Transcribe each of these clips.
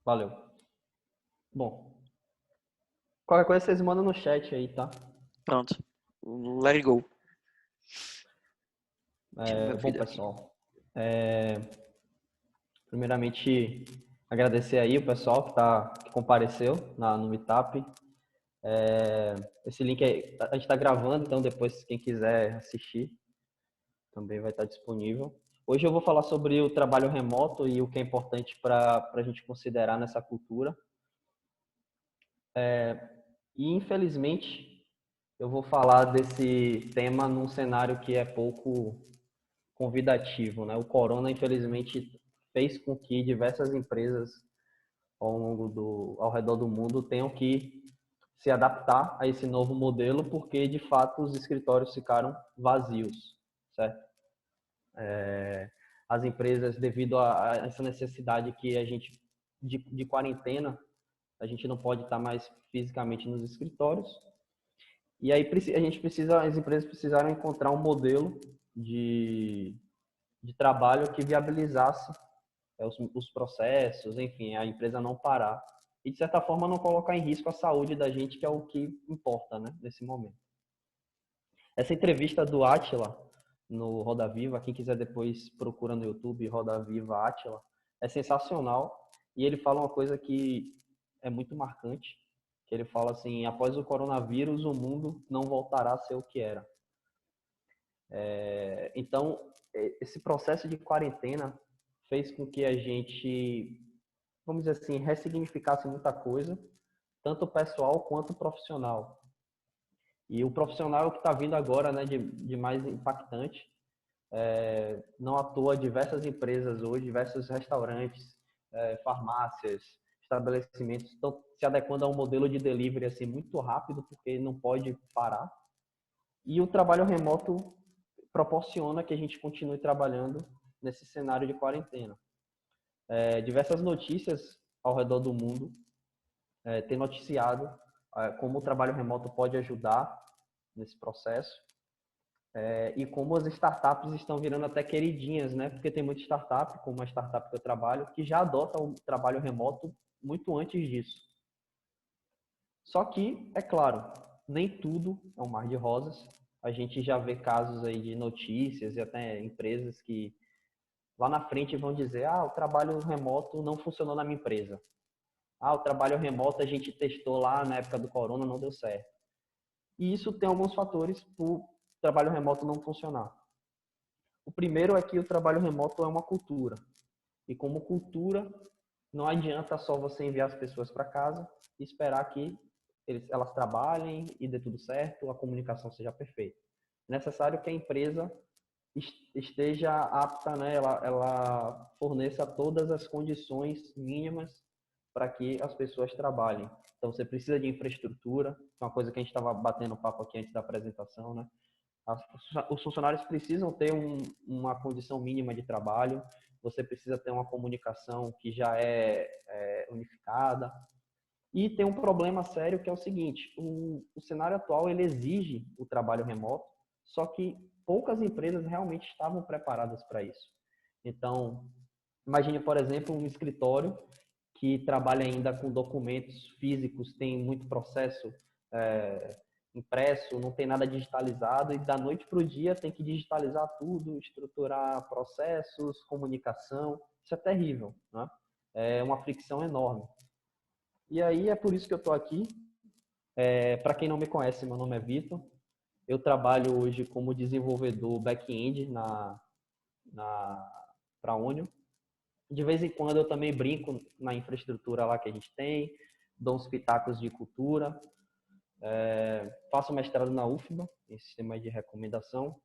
Valeu. Bom, qualquer coisa vocês mandam no chat aí, tá? Pronto. Let it go. Deixa eu ver o Bom, vídeo aqui. pessoal, primeiramente agradecer aí o pessoal que compareceu no Meetup. Esse link aí, a gente está gravando, então depois quem quiser assistir também vai estar disponível. Hoje eu vou falar sobre o trabalho remoto e o que é importante para a gente considerar nessa cultura. E infelizmente eu vou falar desse tema num cenário que é pouco convidativo, né? O corona, infelizmente, fez com que diversas empresas ao redor do mundo tenham que se adaptar a esse novo modelo, porque de fato os escritórios ficaram vazios, certo? As empresas, devido a essa necessidade que a gente de quarentena, a gente não pode estar mais fisicamente nos escritórios. E aí as empresas precisaram encontrar um modelo de, de trabalho que viabilizasse os processos, enfim, a empresa não parar. E, de certa forma, não colocar em risco a saúde da gente, que é o que importa, né, nesse momento. Essa entrevista do Átila no Roda Viva, quem quiser depois procura no YouTube Roda Viva Átila, é sensacional. E ele fala uma coisa que é muito marcante, que ele fala assim: após o coronavírus, o mundo não voltará a ser o que era. Então, esse processo de quarentena fez com que a gente, vamos dizer assim, ressignificasse muita coisa, tanto pessoal quanto profissional. E o profissional é o que está vindo agora, né, de mais impactante. Não à toa, diversas empresas hoje, diversos restaurantes, farmácias, estabelecimentos estão se adequando a um modelo de delivery assim muito rápido, porque não pode parar. E o trabalho remoto proporciona que a gente continue trabalhando nesse cenário de quarentena. Diversas notícias ao redor do mundo têm noticiado como o trabalho remoto pode ajudar nesse processo e como as startups estão virando até queridinhas, né? Porque tem muita startup, como a startup que eu trabalho, que já adota o trabalho remoto muito antes disso. Só que, é claro, nem tudo é um mar de rosas. A gente já vê casos aí de notícias e até empresas que lá na frente vão dizer: ah, o trabalho remoto não funcionou na minha empresa. Ah, o trabalho remoto a gente testou lá na época do corona, não deu certo. E isso tem alguns fatores para o trabalho remoto não funcionar. O primeiro é que o trabalho remoto é uma cultura. E como cultura, não adianta só você enviar as pessoas para casa e esperar que elas trabalhem e dê tudo certo, a comunicação seja perfeita. É necessário que a empresa esteja apta, né? Ela forneça todas as condições mínimas para que as pessoas trabalhem. Então, você precisa de infraestrutura, é uma coisa que a gente estava batendo papo aqui antes da apresentação, né? Os funcionários precisam ter uma condição mínima de trabalho, você precisa ter uma comunicação que já é unificada. E tem um problema sério que é o seguinte: o cenário atual ele exige o trabalho remoto, só que poucas empresas realmente estavam preparadas para isso. Então, imagine, por exemplo, um escritório que trabalha ainda com documentos físicos, tem muito processo é, impresso, não tem nada digitalizado, e da noite para o dia tem que digitalizar tudo, estruturar processos, comunicação. Isso é terrível, né? É uma fricção enorme. E aí é por isso que eu estou aqui. Para quem não me conhece, meu nome é Vitor. Eu trabalho hoje como desenvolvedor back-end para a Union. De vez em quando eu também brinco na infraestrutura lá que a gente tem, dou uns pitacos de cultura, faço mestrado na UFBA, em sistema de recomendação.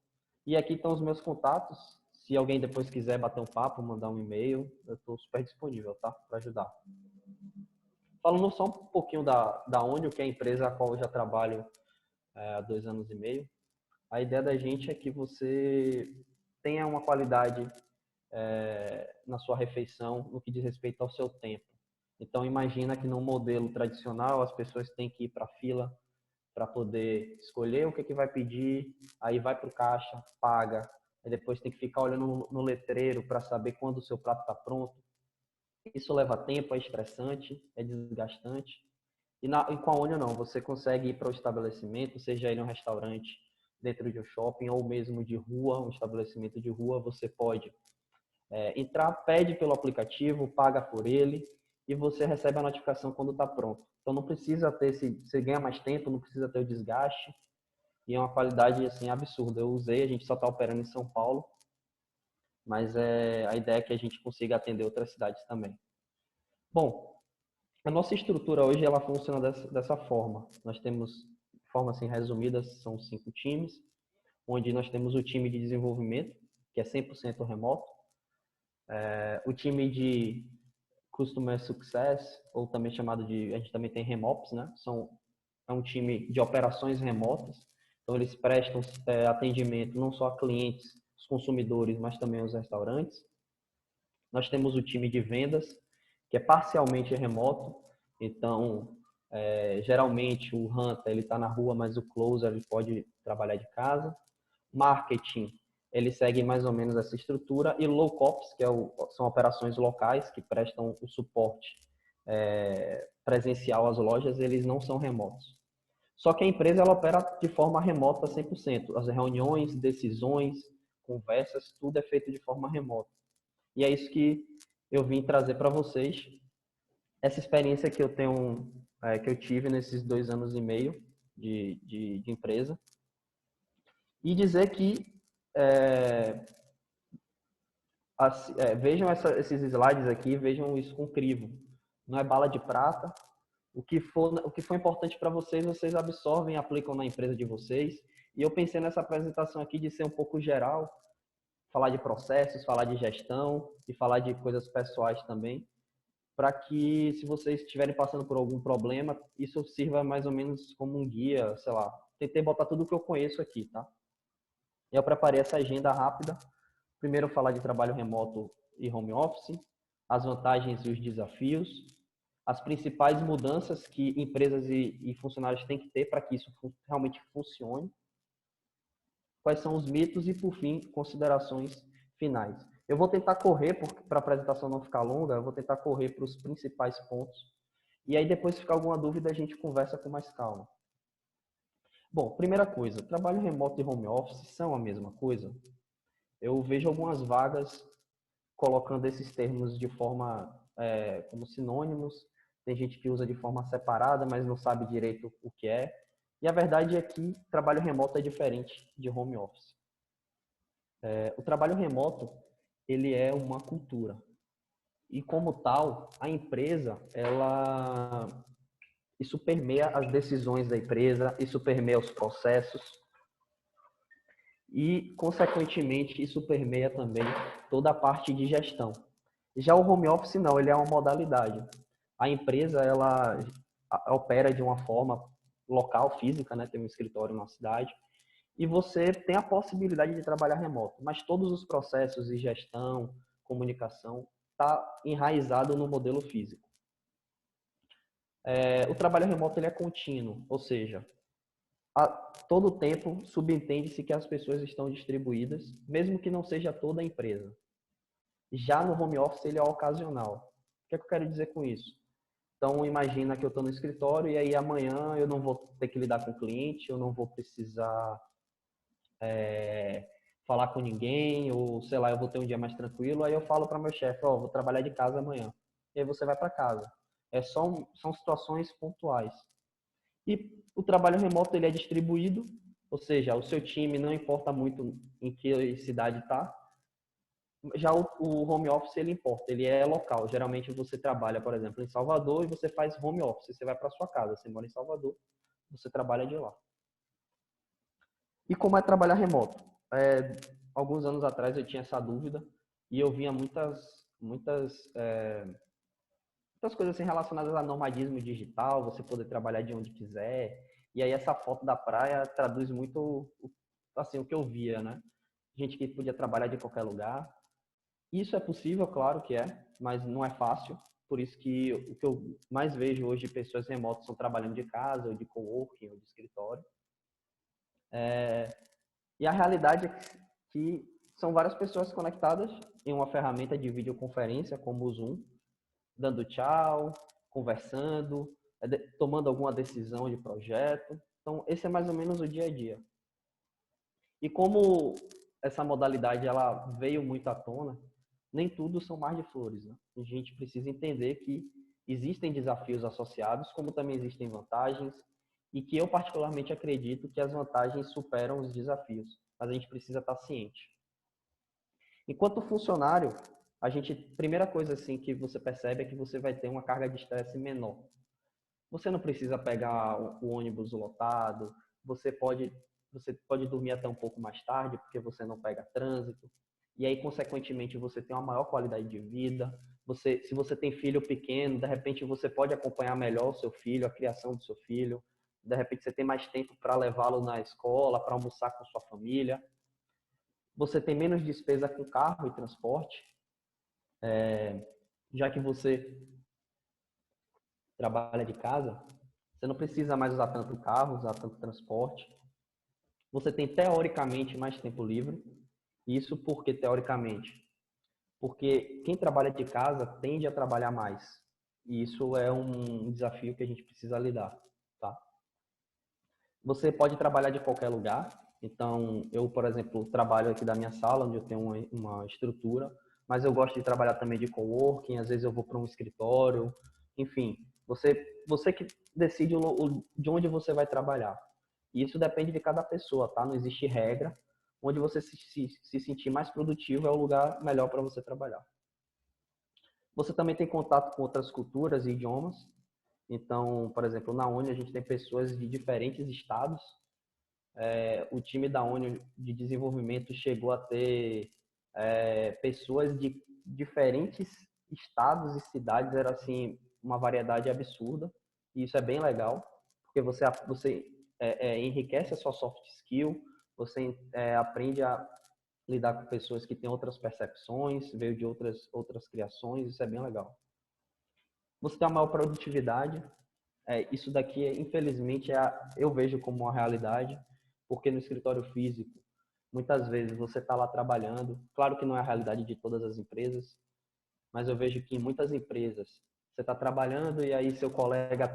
E aqui estão os meus contatos. Se alguém depois quiser bater um papo, mandar um e-mail, eu estou super disponível, tá? Para ajudar. Falando só um pouquinho da Onio, que é a empresa a qual eu já trabalho há 2 anos e meio, a ideia da gente é que você tenha uma qualidade na sua refeição no que diz respeito ao seu tempo. Então, imagina que num modelo tradicional as pessoas têm que ir para a fila para poder escolher o que vai pedir, aí vai para o caixa, paga, aí depois tem que ficar olhando no letreiro para saber quando o seu prato está pronto. Isso leva tempo, é estressante, é desgastante. E com a Onion não, você consegue ir para o estabelecimento, seja ele um restaurante dentro de um shopping ou mesmo de rua, um estabelecimento de rua, você pode entrar, pede pelo aplicativo, paga por ele e você recebe a notificação quando está pronto. Então não precisa ter você ganha mais tempo, não precisa ter o desgaste e é uma qualidade assim absurda. Eu usei, a gente só está operando em São Paulo, mas a ideia é que a gente consiga atender outras cidades também. Bom, a nossa estrutura hoje ela funciona dessa forma. Nós temos, de forma assim resumida, são 5 times, onde nós temos o time de desenvolvimento, que é 100% remoto, o time de Customer Success, ou também chamado de, a gente também tem RemOps, né? É um time de operações remotas, então eles prestam atendimento não só a clientes, os consumidores, mas também aos restaurantes. Nós temos o time de vendas, que é parcialmente remoto, então geralmente o Hunter ele está na rua, mas o Closer ele pode trabalhar de casa. Marketing, ele segue mais ou menos essa estrutura, e Low Ops, que são operações locais que prestam o suporte presencial às lojas, eles não são remotos. Só que a empresa ela opera de forma remota 100%. As reuniões, decisões, conversas, tudo é feito de forma remota. E é isso que eu vim trazer para vocês, essa experiência que eu tenho, que eu tive nesses 2 anos e meio de empresa, e dizer que vejam esses slides aqui, vejam isso com crivo. Não é bala de prata. O que for importante para vocês, vocês absorvem e aplicam na empresa de vocês. E eu pensei nessa apresentação aqui de ser um pouco geral, falar de processos, falar de gestão e falar de coisas pessoais também, para que, se vocês estiverem passando por algum problema, isso sirva mais ou menos como um guia, sei lá. Tentei botar tudo o que eu conheço aqui, tá? Eu preparei essa agenda rápida. Primeiro, falar de trabalho remoto e home office, as vantagens e os desafios, as principais mudanças que empresas e funcionários têm que ter para que isso realmente funcione, quais são os mitos e, por fim, considerações finais. Eu vou tentar correr, para a apresentação não ficar longa, eu vou tentar correr para os principais pontos. E aí, depois, se ficar alguma dúvida, a gente conversa com mais calma. Bom, primeira coisa, trabalho remoto e home office são a mesma coisa? Eu vejo algumas vagas colocando esses termos de forma como sinônimos. Tem gente que usa de forma separada, mas não sabe direito o que é. E a verdade é que trabalho remoto é diferente de home office. O trabalho remoto, ele é uma cultura. E como tal, a empresa, isso permeia as decisões da empresa, isso permeia os processos e, consequentemente, isso permeia também toda a parte de gestão. Já o home office não, ele é uma modalidade. A empresa, ela opera de uma forma local, física, né? Tem um escritório na cidade, e você tem a possibilidade de trabalhar remoto, mas todos os processos de gestão, comunicação, está enraizado no modelo físico. O trabalho remoto ele é contínuo, ou seja, a todo tempo subentende-se que as pessoas estão distribuídas, mesmo que não seja toda a empresa. Já no home office ele é ocasional. O que é que eu quero dizer com isso? Então, imagina que eu estou no escritório e aí amanhã eu não vou ter que lidar com o cliente, eu não vou precisar falar com ninguém, ou sei lá, eu vou ter um dia mais tranquilo, aí eu falo para meu chefe, ó, vou trabalhar de casa amanhã. E aí você vai para casa. São situações pontuais. E o trabalho remoto ele é distribuído, ou seja, o seu time não importa muito em que cidade está. Já o home office ele importa, ele é local. Geralmente você trabalha, por exemplo, em Salvador e você faz home office, você vai para sua casa, você mora em Salvador, você trabalha de lá. E como é trabalhar remoto? Alguns anos atrás eu tinha essa dúvida e eu via muitas coisas assim relacionadas a nomadismo digital, você poder trabalhar de onde quiser. E aí essa foto da praia traduz muito assim, o que eu via, né? Gente que podia trabalhar de qualquer lugar. Isso é possível, claro que é, mas não é fácil. Por isso que o que eu mais vejo hoje de pessoas remotas estão trabalhando de casa, ou de coworking, ou de escritório. E a realidade é que são várias pessoas conectadas em uma ferramenta de videoconferência, como o Zoom. dando tchau, conversando, tomando alguma decisão de projeto. Então, esse é mais ou menos o dia a dia. E como essa modalidade ela veio muito à tona, nem tudo são mar de flores, né? A gente precisa entender que existem desafios associados, como também existem vantagens, e que eu particularmente acredito que as vantagens superam os desafios, mas a gente precisa estar ciente. Enquanto funcionário, primeira coisa assim que você percebe é que você vai ter uma carga de estresse menor. Você não precisa pegar o ônibus lotado, você pode dormir até um pouco mais tarde porque você não pega trânsito. E aí, consequentemente, você tem uma maior qualidade de vida. Se você tem filho pequeno, de repente você pode acompanhar melhor o seu filho, a criação do seu filho. De repente você tem mais tempo para levá-lo na escola, para almoçar com sua família. Você tem menos despesa com carro e transporte, já que você trabalha de casa, você não precisa mais usar tanto carro, usar tanto transporte. Você tem teoricamente mais tempo livre. Isso porque teoricamente? Porque quem trabalha de casa tende a trabalhar mais. E isso é um desafio que a gente precisa lidar, tá? Você pode trabalhar de qualquer lugar. Então, eu, por exemplo, trabalho aqui da minha sala, onde eu tenho uma estrutura, mas eu gosto de trabalhar também de coworking, às vezes eu vou para um escritório, enfim, você que decide de onde você vai trabalhar. E isso depende de cada pessoa, tá? Não existe regra. Onde você se sentir mais produtivo é o lugar melhor para você trabalhar. Você também tem contato com outras culturas e idiomas. Então, por exemplo, na ONU a gente tem pessoas de diferentes estados. O time da ONU de desenvolvimento chegou a ter pessoas de diferentes estados e cidades. Era assim uma variedade absurda. E isso é bem legal, porque você enriquece a sua soft skill, você aprende a lidar com pessoas que têm outras percepções, veio de outras criações, isso é bem legal. Você tem uma maior produtividade, isso daqui, infelizmente, eu vejo como uma realidade, porque no escritório físico, muitas vezes você está lá trabalhando, claro que não é a realidade de todas as empresas, mas eu vejo que em muitas empresas você está trabalhando e aí seu colega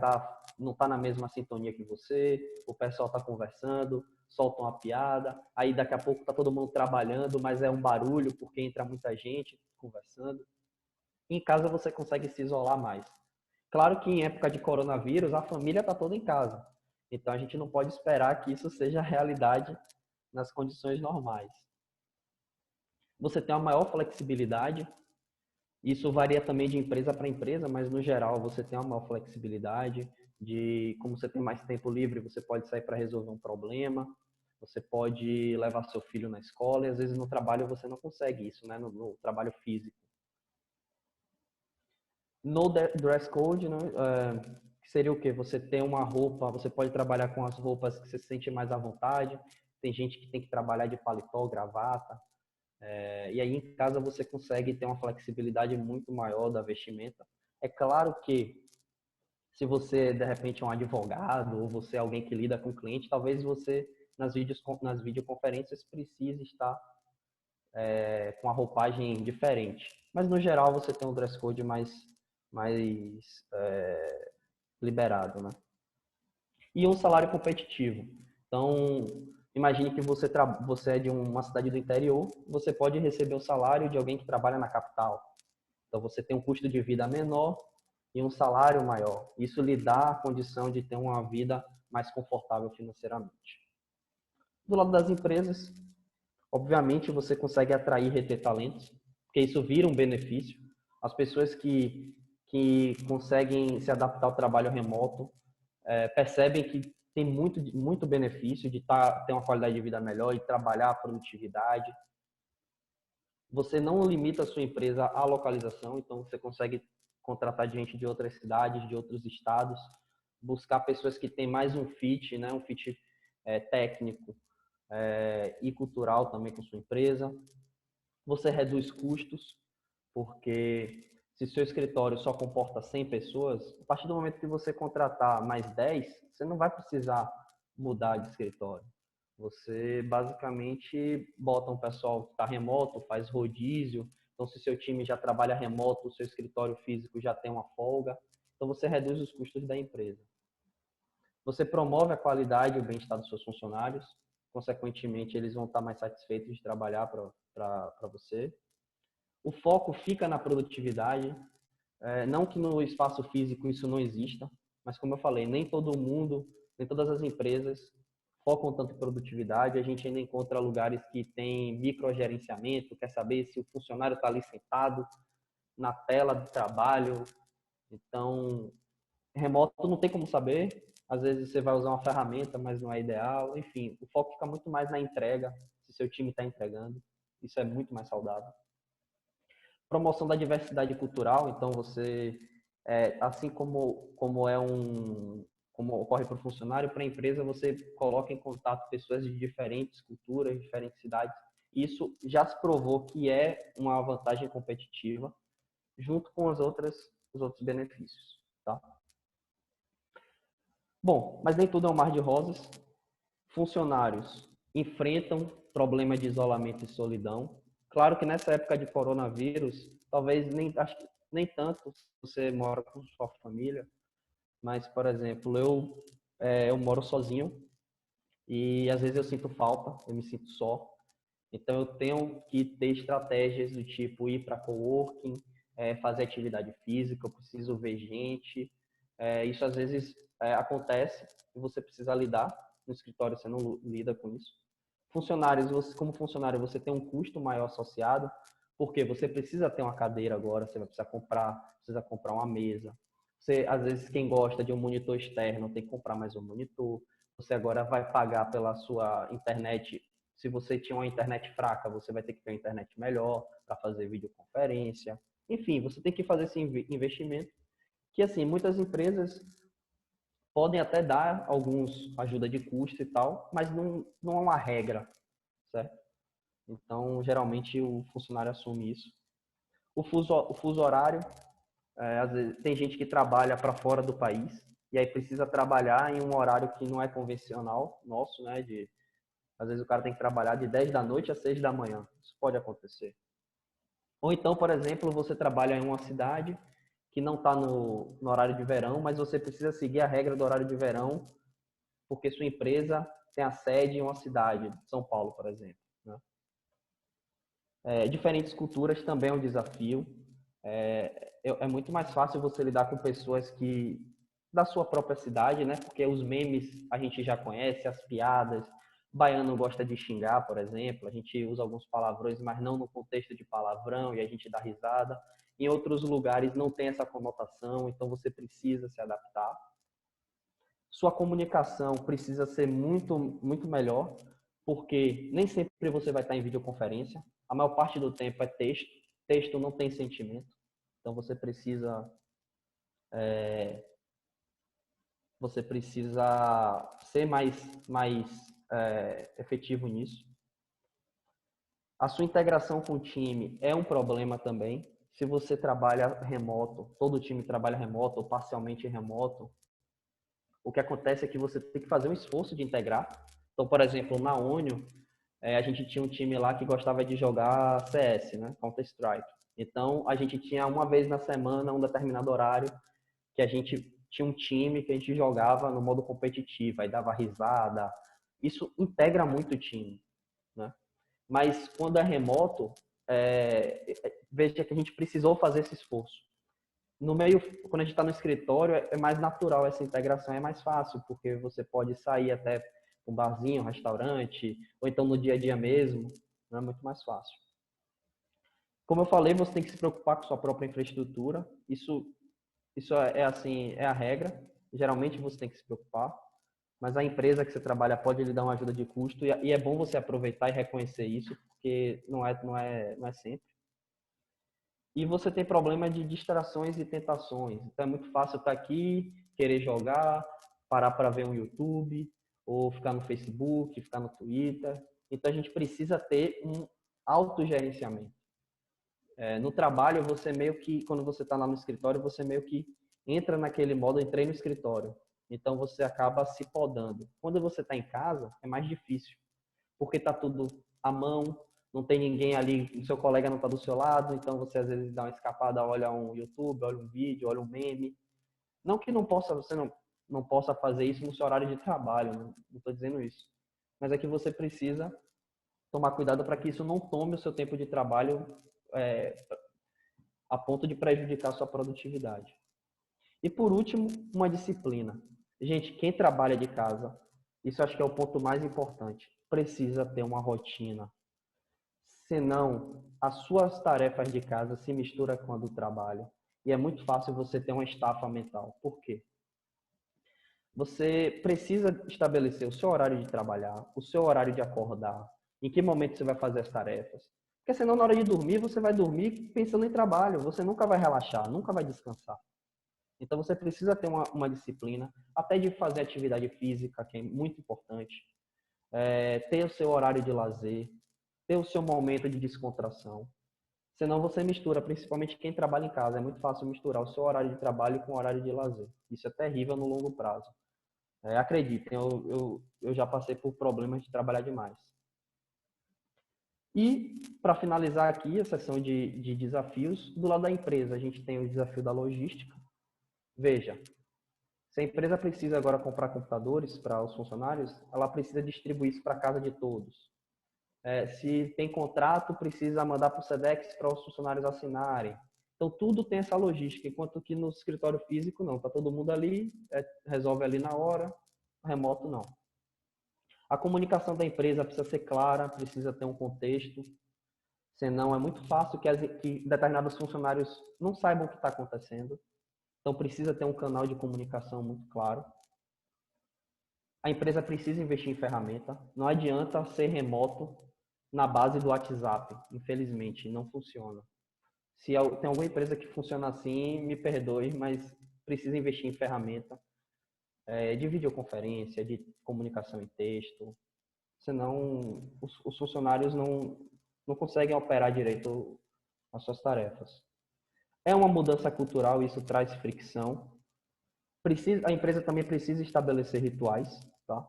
não está na mesma sintonia que você, o pessoal está conversando, solta uma piada, aí daqui a pouco está todo mundo trabalhando, mas é um barulho porque entra muita gente conversando. Em casa você consegue se isolar mais. Claro que em época de coronavírus a família está toda em casa, então a gente não pode esperar que isso seja a realidade nas condições normais. Você tem uma maior flexibilidade. Isso varia também de empresa para empresa, mas no geral você tem uma maior flexibilidade como você tem mais tempo livre, você pode sair para resolver um problema, você pode levar seu filho na escola e às vezes no trabalho você não consegue isso, né? No trabalho físico. No dress code, né? Que seria o quê? Você tem uma roupa, você pode trabalhar com as roupas que você se sente mais à vontade. Tem gente que tem que trabalhar de paletó, gravata. E aí em casa você consegue ter uma flexibilidade muito maior da vestimenta. É claro que se você de repente é um advogado ou você é alguém que lida com cliente, talvez você nas videoconferências precise estar com a roupagem diferente. Mas no geral você tem um dress code mais liberado, né? E um salário competitivo. Então, imagine que você é de uma cidade do interior, você pode receber o salário de alguém que trabalha na capital. Então, você tem um custo de vida menor e um salário maior. Isso lhe dá a condição de ter uma vida mais confortável financeiramente. Do lado das empresas, obviamente, você consegue atrair e reter talentos, porque isso vira um benefício. As pessoas que conseguem se adaptar ao trabalho remoto percebem que tem muito benefício de ter uma qualidade de vida melhor e trabalhar a produtividade. Você não limita a sua empresa à localização, então você consegue contratar gente de outras cidades, de outros estados, buscar pessoas que têm mais um fit, né? Um fit técnico e cultural também com sua empresa. Você reduz custos, porque se seu escritório só comporta 100 pessoas, a partir do momento que você contratar mais 10, você não vai precisar mudar de escritório. Você basicamente bota um pessoal que está remoto, faz rodízio. Então, se seu time já trabalha remoto, o seu escritório físico já tem uma folga, então você reduz os custos da empresa. Você promove a qualidade e o bem-estar dos seus funcionários, consequentemente, eles vão estar mais satisfeitos de trabalhar para você. O foco fica na produtividade, não que no espaço físico isso não exista, mas como eu falei, nem todo mundo, nem todas as empresas focam tanto em produtividade. A gente ainda encontra lugares que tem microgerenciamento, quer saber se o funcionário está ali sentado na tela do trabalho. Então, remoto não tem como saber. Às vezes você vai usar uma ferramenta, mas não é ideal. Enfim, o foco fica muito mais na entrega, se seu time está entregando. Isso é muito mais saudável. Promoção da diversidade cultural, então você, assim como como ocorre para o funcionário, para a empresa você coloca em contato pessoas de diferentes culturas, diferentes cidades. Isso já se provou que é uma vantagem competitiva, junto com os outros benefícios, tá? Bom, mas nem tudo é um mar de rosas. Funcionários enfrentam problema de isolamento e solidão. Claro que nessa época de coronavírus, talvez acho que nem tanto se você mora com sua família, mas, por exemplo, eu moro sozinho e às vezes eu sinto falta, eu me sinto só. Então eu tenho que ter estratégias do tipo ir para coworking, fazer atividade física, eu preciso ver gente. Isso às vezes acontece e você precisa lidar. No escritório você não lida com isso. Funcionários, você, como funcionário, você tem um custo maior associado, porque você precisa ter uma cadeira agora, você vai precisa comprar uma mesa. Você, às vezes, quem gosta de um monitor externo tem que comprar mais um monitor. Você agora vai pagar pela sua internet. Se você tinha uma internet fraca, você vai ter que ter uma internet melhor para fazer videoconferência. Enfim, você tem que fazer esse investimento, que assim, muitas empresas podem até dar alguns ajuda de custo e tal, mas não é uma regra, certo? Então, geralmente o funcionário assume isso. O fuso horário, às vezes, tem gente que trabalha para fora do país e aí precisa trabalhar em um horário que não é convencional nosso, né? Às vezes o cara tem que trabalhar de 10 da noite a 6 da manhã. Isso pode acontecer. Ou então, por exemplo, você trabalha em uma cidade que não está no horário de verão, mas você precisa seguir a regra do horário de verão porque sua empresa tem a sede em uma cidade, São Paulo, por exemplo, né? Diferentes culturas também é um desafio. É muito mais fácil você lidar com pessoas que da sua própria cidade, né? Porque os memes a gente já conhece, as piadas. Baiano gosta de xingar, por exemplo. A gente usa alguns palavrões, mas não no contexto de palavrão e a gente dá risada. Em outros lugares não tem essa conotação, então você precisa se adaptar. Sua comunicação precisa ser muito, muito melhor, porque nem sempre você vai estar em videoconferência. A maior parte do tempo é texto. Texto não tem sentimento. Então você precisa ser mais efetivo nisso. A sua integração com o time é um problema também. Se você trabalha remoto, todo o time trabalha remoto ou parcialmente remoto, o que acontece é que você tem que fazer um esforço de integrar. Então, por exemplo, na ONU, a gente tinha um time lá que gostava de jogar CS, né? Counter-Strike. Então, a gente tinha uma vez na semana, um determinado horário, que a gente tinha um time que a gente jogava no modo competitivo, aí dava risada. Isso integra muito o time, né? Mas quando é remoto, veja que a gente precisou fazer esse esforço. No meio, quando a gente está no escritório, é mais natural essa integração, é mais fácil, porque você pode sair até um barzinho, um restaurante, ou então no dia a dia mesmo, não é muito mais fácil. Como eu falei, você tem que se preocupar com sua própria infraestrutura. Isso assim, é a regra. Geralmente você tem que se preocupar, mas a empresa que você trabalha pode lhe dar uma ajuda de custo e é bom você aproveitar e reconhecer isso, porque não é sempre. E você tem problema de distrações e tentações. Então é muito fácil estar aqui, querer jogar, parar para ver um YouTube, ou ficar no Facebook, ficar no Twitter. Então a gente precisa ter um autogerenciamento. No trabalho, você meio que, quando você está lá no escritório, você meio que entra naquele modo, entrei no escritório. Então você acaba se podando. Quando você está em casa, é mais difícil, porque está tudo à mão, não tem ninguém ali, o seu colega não está do seu lado, então você às vezes dá uma escapada, olha um YouTube, olha um vídeo, olha um meme. Não que não possa, você não possa fazer isso no seu horário de trabalho, não estou dizendo isso. Mas é que você precisa tomar cuidado para que isso não tome o seu tempo de trabalho a ponto de prejudicar a sua produtividade. E por último, uma disciplina. Gente, quem trabalha de casa, isso acho que é o ponto mais importante, precisa ter uma rotina. Senão, as suas tarefas de casa se misturam com a do trabalho. E é muito fácil você ter uma estafa mental. Por quê? Você precisa estabelecer o seu horário de trabalhar, o seu horário de acordar, em que momento você vai fazer as tarefas. Porque senão, na hora de dormir, você vai dormir pensando em trabalho. Você nunca vai relaxar, nunca vai descansar. Então, você precisa ter uma disciplina, até de fazer atividade física, que é muito importante. Ter o seu horário de lazer, ter o seu momento de descontração. Senão, você mistura, principalmente quem trabalha em casa. É muito fácil misturar o seu horário de trabalho com o horário de lazer. Isso é terrível no longo prazo. Acreditem, eu já passei por problemas de trabalhar demais. E, para finalizar aqui a sessão de desafios, do lado da empresa, a gente tem o desafio da logística. Veja, se a empresa precisa agora comprar computadores para os funcionários, ela precisa distribuir isso para a casa de todos. Se tem contrato, precisa mandar para o SEDEX para os funcionários assinarem. Então, tudo tem essa logística, enquanto que no escritório físico, não. Está todo mundo ali, resolve ali na hora, remoto, não. A comunicação da empresa precisa ser clara, precisa ter um contexto, senão é muito fácil que determinados funcionários não saibam o que está acontecendo. Então, precisa ter um canal de comunicação muito claro. A empresa precisa investir em ferramenta. Não adianta ser remoto na base do WhatsApp. Infelizmente, não funciona. Se tem alguma empresa que funciona assim, me perdoe, mas precisa investir em ferramenta de videoconferência, de comunicação em texto. Senão, os funcionários não conseguem operar direito as suas tarefas. É uma mudança cultural, isso traz fricção. A empresa também precisa estabelecer rituais, tá?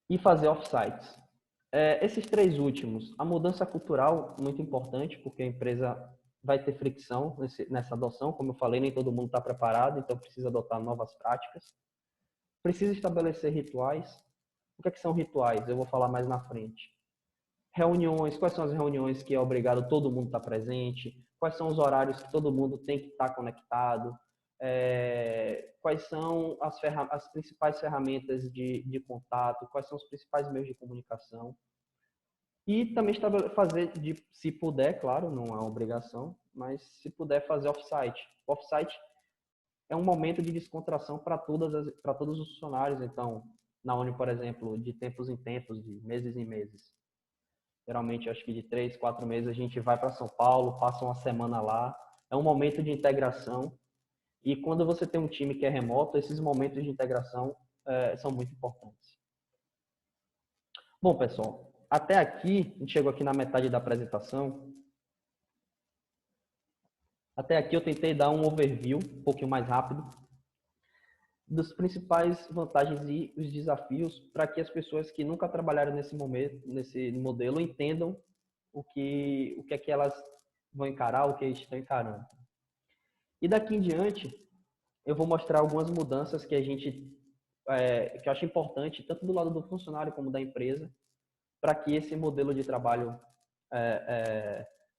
E fazer offsites. Esses três últimos, a mudança cultural, muito importante, porque a empresa vai ter fricção nessa adoção. Como eu falei, nem todo mundo está preparado, então precisa adotar novas práticas. Precisa estabelecer rituais. O que são rituais? Eu vou falar mais na frente. Reuniões, quais são as reuniões que é obrigado todo mundo estar presente? Quais são os horários que todo mundo tem que estar conectado? Quais são as principais ferramentas de contato? Quais são os principais meios de comunicação? E também fazer, se puder, claro, não é uma obrigação, mas se puder fazer off-site. Off-site é um momento de descontração para todos os funcionários. Então, na Uni, por exemplo, de tempos em tempos, de meses em meses. Geralmente, acho que de 3, 4 meses, a gente vai para São Paulo, passa uma semana lá. É um momento de integração. E quando você tem um time que é remoto, esses momentos de integração são muito importantes. Bom, pessoal, até aqui, a gente chegou aqui na metade da apresentação. Até aqui eu tentei dar um overview, um pouquinho mais rápido, das principais vantagens e os desafios para que as pessoas que nunca trabalharam nesse modelo entendam o que é que elas vão encarar, o que estão encarando. E daqui em diante, eu vou mostrar algumas mudanças que que eu acho importante, tanto do lado do funcionário como da empresa, para que esse modelo de trabalho,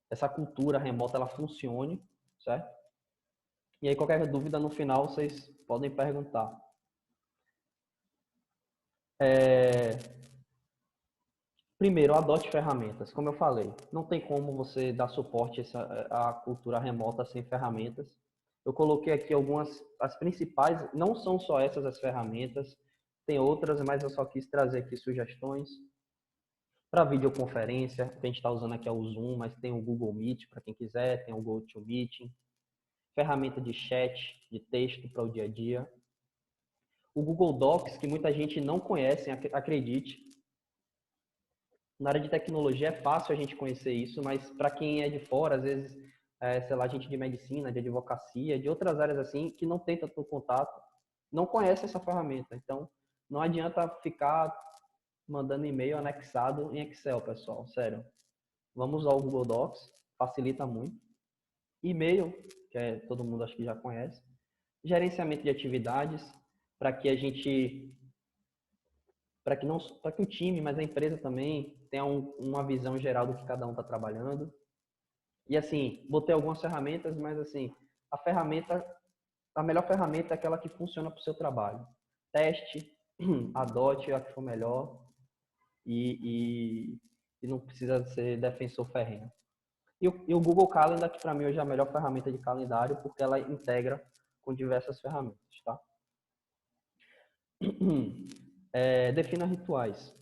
essa cultura remota, ela funcione, certo? E aí, qualquer dúvida no final, vocês podem perguntar. Primeiro, adote ferramentas. Como eu falei, não tem como você dar suporte à cultura remota sem ferramentas. Eu coloquei aqui as principais, não são só essas as ferramentas, tem outras, mas eu só quis trazer aqui sugestões. Para videoconferência, que a gente está usando aqui é o Zoom, mas tem o Google Meet para quem quiser, tem o GoToMeeting. Ferramenta de chat, de texto para o dia a dia. O Google Docs, que muita gente não conhece, acredite. Na área de tecnologia é fácil a gente conhecer isso, mas para quem é de fora, às vezes, sei lá, gente de medicina, de advocacia, de outras áreas assim, que não tem tanto contato, não conhece essa ferramenta. Então, não adianta ficar mandando e-mail anexado em Excel, pessoal. Sério. Vamos usar o Google Docs, facilita muito. E-mail, que todo mundo acho que já conhece. Gerenciamento de atividades, para que a gente, para que o time, mas a empresa também tenha uma visão geral do que cada um está trabalhando. E assim, botei algumas ferramentas, mas assim, a melhor ferramenta é aquela que funciona para o seu trabalho. Teste, adote a que for melhor e não precisa ser defensor ferrenho. E o Google Calendar, que para mim hoje é a melhor ferramenta de calendário, porque ela integra com diversas ferramentas, tá? Defina rituais.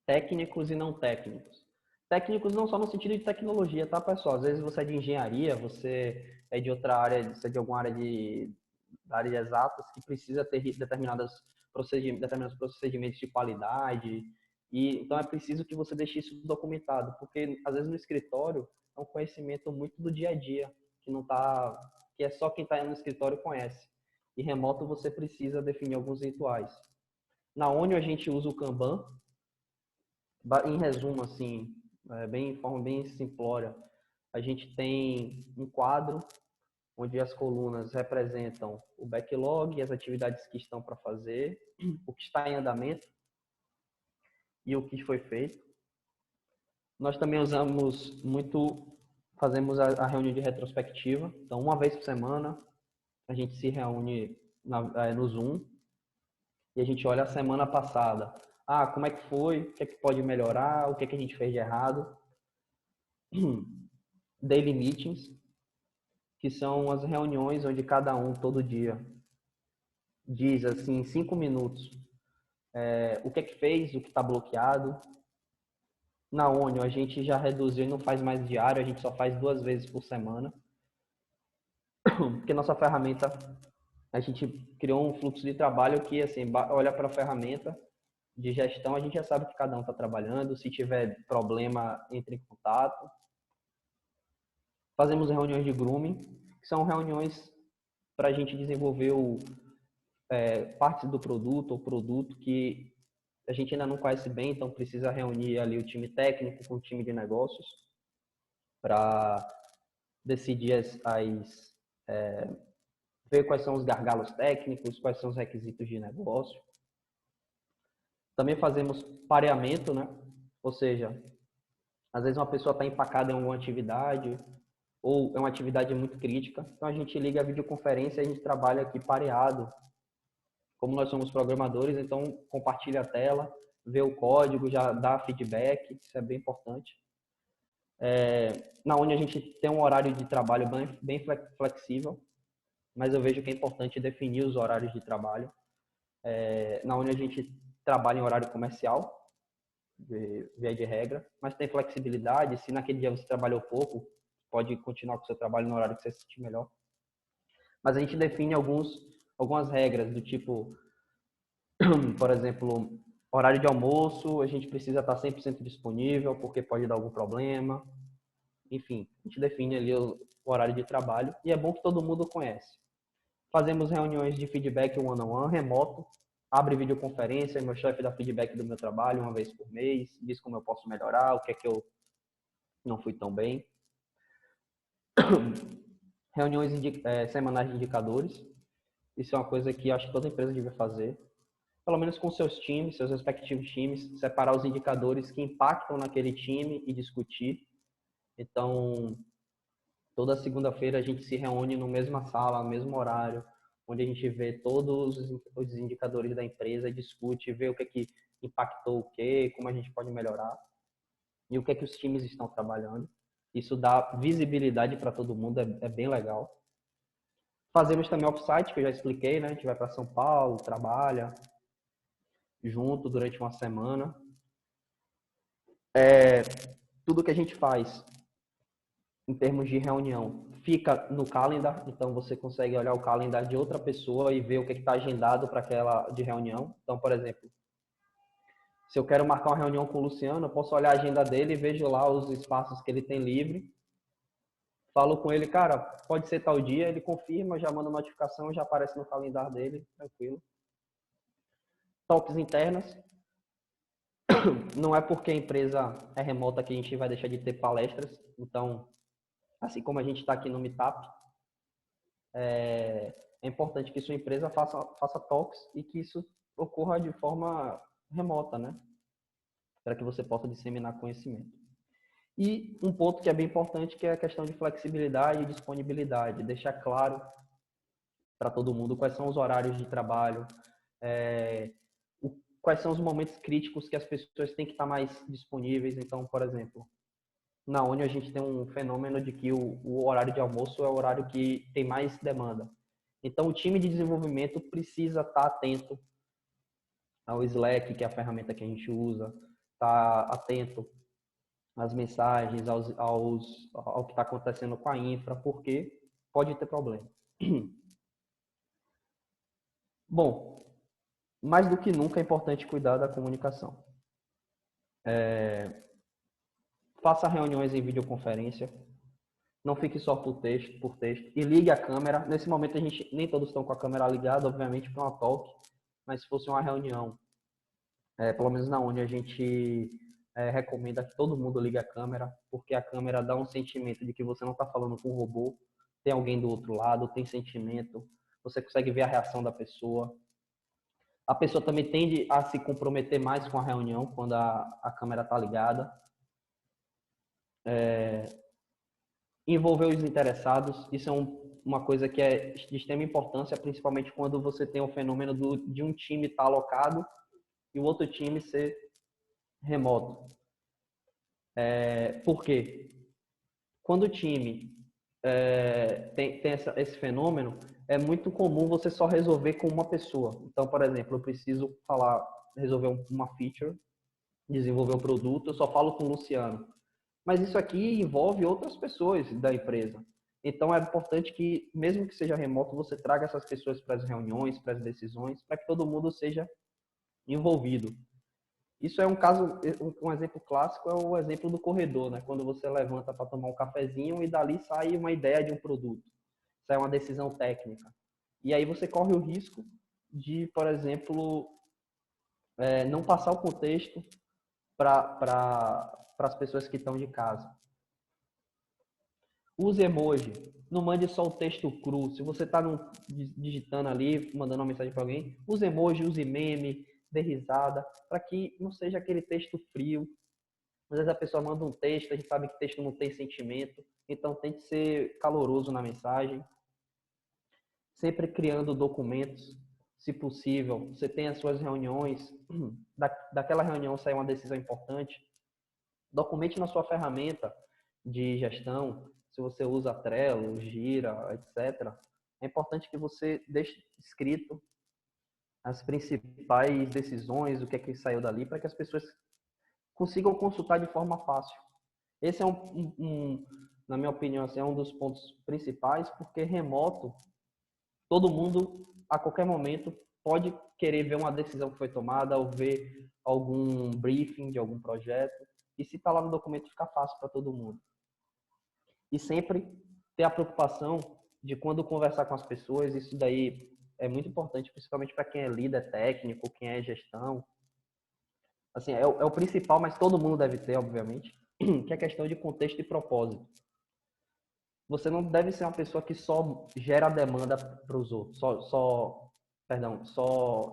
Técnicos e não técnicos. Técnicos não só no sentido de tecnologia, tá, pessoal? Às vezes você é de engenharia, você é de outra área, você é de alguma área de exatas que precisa ter determinados procedimentos de qualidade. E então é preciso que você deixe isso documentado, porque às vezes no escritório é um conhecimento muito do dia a dia, que é só quem está no escritório conhece. E remoto você precisa definir alguns rituais. Na ONU a gente usa o Kanban. Em resumo, assim, de forma bem simplória, a gente tem um quadro onde as colunas representam o backlog, as atividades que estão para fazer, o que está em andamento e o que foi feito. Nós também fazemos a reunião de retrospectiva. Então, uma vez por semana, a gente se reúne no Zoom e a gente olha a semana passada. Como é que foi? O que é que pode melhorar? O que é que a gente fez de errado? Daily meetings, que são as reuniões onde cada um, todo dia, diz assim, em 5 minutos, o que é que fez, o que está bloqueado. Na ONU, a gente já reduziu e não faz mais diário, a gente só faz 2 vezes por semana. Porque nossa ferramenta, a gente criou um fluxo de trabalho que, assim, olha para a ferramenta de gestão, a gente já sabe que cada um está trabalhando. Se tiver problema, entre em contato. Fazemos reuniões de grooming, que são reuniões para a gente desenvolver partes do produto ou produto que a gente ainda não conhece bem, então precisa reunir ali o time técnico com o time de negócios para decidir ver quais são os gargalos técnicos, quais são os requisitos de negócio. Também fazemos pareamento, né? Ou seja, às vezes uma pessoa está empacada em alguma atividade ou é uma atividade muito crítica, então a gente liga a videoconferência e a gente trabalha aqui pareado. Como nós somos programadores, então compartilha a tela, vê o código, já dá feedback, isso é bem importante. Na ONU a gente tem um horário de trabalho bem flexível, mas eu vejo que é importante definir os horários de trabalho. Na ONU a gente trabalha em horário comercial, via de regra, mas tem flexibilidade. Se naquele dia você trabalhou pouco, pode continuar com o seu trabalho no horário que você se sentir melhor. Mas a gente define algumas regras do tipo, por exemplo, horário de almoço, a gente precisa estar 100% disponível porque pode dar algum problema. Enfim, a gente define ali o horário de trabalho e é bom que todo mundo conhece. Fazemos reuniões de feedback one-on-one, remoto, abre videoconferência, meu chefe dá feedback do meu trabalho uma vez por mês, diz como eu posso melhorar, o que é que eu não fui tão bem. Reuniões semanais de indicadores, isso é uma coisa que acho que toda empresa deve fazer, pelo menos com seus times, seus respectivos times, separar os indicadores que impactam naquele time e discutir. Então, toda segunda-feira a gente se reúne na mesma sala, no mesmo horário, onde a gente vê todos os indicadores da empresa, discute, vê o que é que impactou o quê, como a gente pode melhorar e o que é que os times estão trabalhando. Isso dá visibilidade para todo mundo, é bem legal. Fazemos também off-site, que eu já expliquei, né? A gente vai para São Paulo, trabalha junto durante uma semana. Tudo que a gente faz em termos de reunião fica no calendar, então você consegue olhar o calendar de outra pessoa e ver o que está agendado para aquela de reunião. Então, por exemplo, se eu quero marcar uma reunião com o Luciano, eu posso olhar a agenda dele e vejo lá os espaços que ele tem livre. Falo com ele, cara, pode ser tal dia, ele confirma, já manda notificação, já aparece no calendário dele, tranquilo. Talks internas. Não é porque a empresa é remota que a gente vai deixar de ter palestras. Então, assim como a gente está aqui no Meetup, é importante que sua empresa faça talks e que isso ocorra de forma remota, né? Para que você possa disseminar conhecimento. E um ponto que é bem importante, que é a questão de flexibilidade e disponibilidade. Deixar claro para todo mundo quais são os horários de trabalho, quais são os momentos críticos que as pessoas têm que estar mais disponíveis. Então, por exemplo, na Uni a gente tem um fenômeno de que o horário de almoço é o horário que tem mais demanda. Então, o time de desenvolvimento precisa estar atento ao Slack, que é a ferramenta que a gente usa, estar atento às mensagens, ao que está acontecendo com a infra, porque pode ter problema. Bom, mais do que nunca é importante cuidar da comunicação. Faça reuniões em videoconferência, não fique só por texto, e ligue a câmera. Nesse momento, nem todos estão com a câmera ligada, obviamente, para uma talk, mas se fosse uma reunião, pelo menos na Uni, a gente recomenda que todo mundo ligue a câmera, porque a câmera dá um sentimento de que você não está falando com um robô, tem alguém do outro lado, tem sentimento, você consegue ver a reação da pessoa. A pessoa também tende a se comprometer mais com a reunião quando a câmera está ligada. Envolver os interessados, isso é uma coisa que é de extrema importância, principalmente quando você tem o fenômeno de um time estar alocado e o outro time ser remoto. Por quê? Quando o time tem esse fenômeno, é muito comum você só resolver com uma pessoa. Então, por exemplo, eu preciso resolver uma feature, desenvolver um produto, eu só falo com o Luciano. Mas isso aqui envolve outras pessoas da empresa. Então, é importante que, mesmo que seja remoto, você traga essas pessoas para as reuniões, para as decisões, para que todo mundo seja envolvido. Isso é um exemplo clássico, é o exemplo do corredor, né? Quando você levanta para tomar um cafezinho e dali sai uma ideia de um produto, sai uma decisão técnica. E aí você corre o risco de, por exemplo, não passar o contexto para as pessoas que estão de casa. Use emoji. Não mande só o texto cru. Se você está digitando ali, mandando uma mensagem para alguém, use emoji, use meme, dê risada, para que não seja aquele texto frio. Às vezes a pessoa manda um texto, a gente sabe que texto não tem sentimento, então tem que ser caloroso na mensagem. Sempre criando documentos, se possível. Você tem as suas reuniões, daquela reunião sai uma decisão importante. Documente na sua ferramenta de gestão, se você usa Trello, Gira, etc. É importante que você deixe escrito as principais decisões, o que é que saiu dali, para que as pessoas consigam consultar de forma fácil. Esse é na minha opinião, assim, é um dos pontos principais, porque remoto, todo mundo, a qualquer momento, pode querer ver uma decisão que foi tomada ou ver algum briefing de algum projeto. E se está lá no documento, fica fácil para todo mundo. E sempre ter a preocupação de quando conversar com as pessoas, isso daí é muito importante, principalmente para quem é líder técnico, quem é gestão. Assim, é o principal, mas todo mundo deve ter, obviamente, que é a questão de contexto e propósito. Você não deve ser uma pessoa que só gera demanda para os outros, só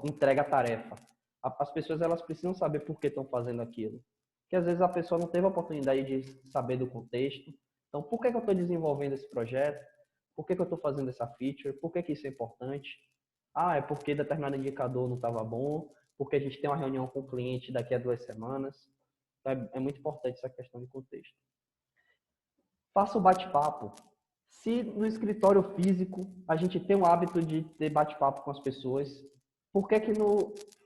entrega a tarefa. As pessoas, elas precisam saber por que estão fazendo aquilo. Porque às vezes a pessoa não teve a oportunidade de saber do contexto. Então, por que eu estou desenvolvendo esse projeto? Por que eu estou fazendo essa feature? Por que isso é importante? Ah, é porque determinado indicador não estava bom, porque a gente tem uma reunião com o cliente daqui a 2 semanas. Então, é muito importante essa questão de contexto. Faça o bate-papo. Se no escritório físico a gente tem o hábito de ter bate-papo com as pessoas, por que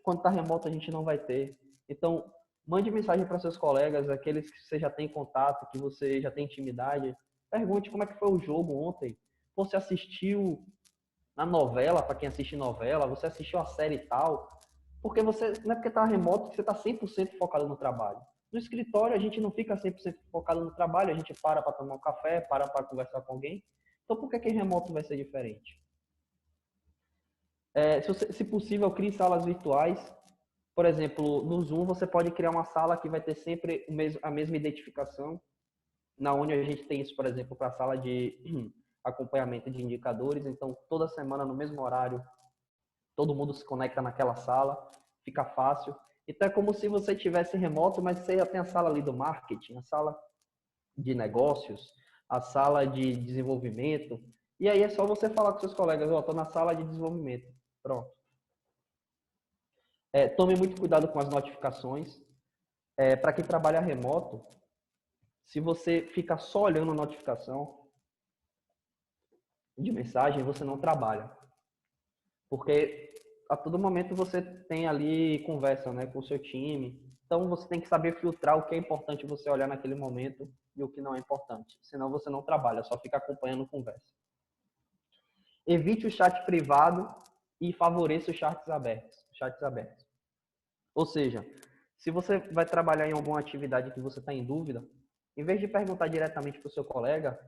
quando está remoto a gente não vai ter? Então, mande mensagem para seus colegas, aqueles que você já tem contato, que você já tem intimidade. Pergunte como é que foi o jogo ontem. Você assistiu a novela, para quem assiste novela, você assistiu a série e tal. Porque não é porque está remoto que você está 100% focado no trabalho. No escritório, a gente não fica 100% focado no trabalho, a gente para tomar um café, para conversar com alguém. Então, por que em remoto vai ser diferente? Se possível, crie salas virtuais Por exemplo, no Zoom você pode criar uma sala que vai ter sempre a mesma identificação, na onde a gente tem isso, por exemplo, para a sala de acompanhamento de indicadores. Então, toda semana, no mesmo horário, todo mundo se conecta naquela sala, fica fácil. Então, é como se você tivesse remoto, mas você já tem a sala ali do marketing, a sala de negócios, a sala de desenvolvimento. E aí é só você falar com seus colegas, ó, tô na sala de desenvolvimento. Pronto. Tome muito cuidado com as notificações. Para quem trabalha remoto, se você fica só olhando a notificação de mensagem, você não trabalha. Porque a todo momento você tem ali conversa, né, com o seu time. Então você tem que saber filtrar o que é importante você olhar naquele momento e o que não é importante. Senão você não trabalha, só fica acompanhando conversa. Evite o chat privado e favoreça os chats abertos. Ou seja, se você vai trabalhar em alguma atividade que você está em dúvida, em vez de perguntar diretamente para o seu colega,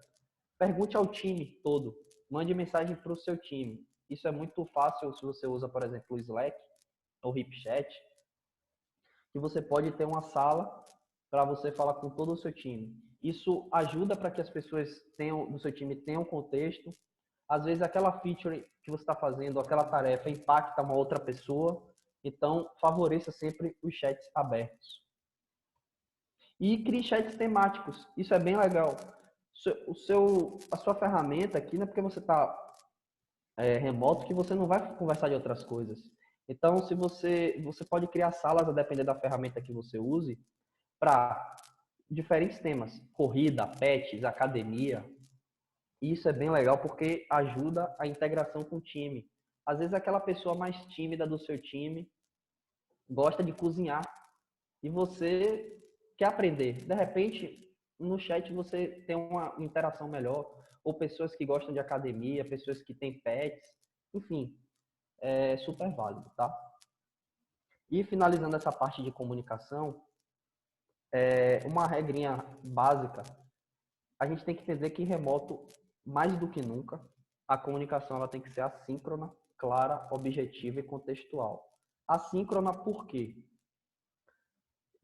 pergunte ao time todo. Mande mensagem para o seu time. Isso é muito fácil se você usa, por exemplo, o Slack ou o HipChat, que você pode ter uma sala para você falar com todo o seu time. Isso ajuda para que as pessoas do seu time tenham contexto. Às vezes aquela feature que você está fazendo, aquela tarefa impacta uma outra pessoa. Então, favoreça sempre os chats abertos. E crie chats temáticos. Isso é bem legal. A sua ferramenta aqui não é porque você está remoto que você não vai conversar de outras coisas. Então, se você pode criar salas a depender da ferramenta que você use para diferentes temas, corrida, pets, academia. Isso é bem legal porque ajuda a integração com o time. Às vezes aquela pessoa mais tímida do seu time gosta de cozinhar e você quer aprender. De repente, no chat você tem uma interação melhor, ou pessoas que gostam de academia, pessoas que têm pets, enfim, é super válido, tá? E finalizando essa parte de comunicação, uma regrinha básica, a gente tem que entender que em remoto, mais do que nunca, a comunicação ela tem que ser assíncrona, clara, objetiva e contextual. Assíncrona por quê?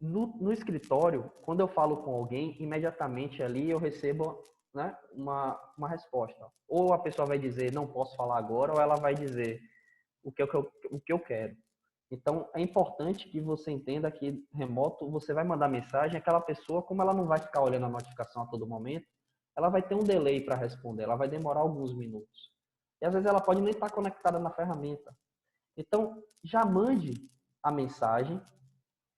No escritório, quando eu falo com alguém, imediatamente ali eu recebo, né, uma resposta. Ou a pessoa vai dizer, não posso falar agora, ou ela vai dizer o que eu quero. Então, é importante que você entenda que remoto, você vai mandar mensagem, aquela pessoa, como ela não vai ficar olhando a notificação a todo momento, ela vai ter um delay para responder, ela vai demorar alguns minutos. E às vezes ela pode nem estar conectada na ferramenta. Então, já mande a mensagem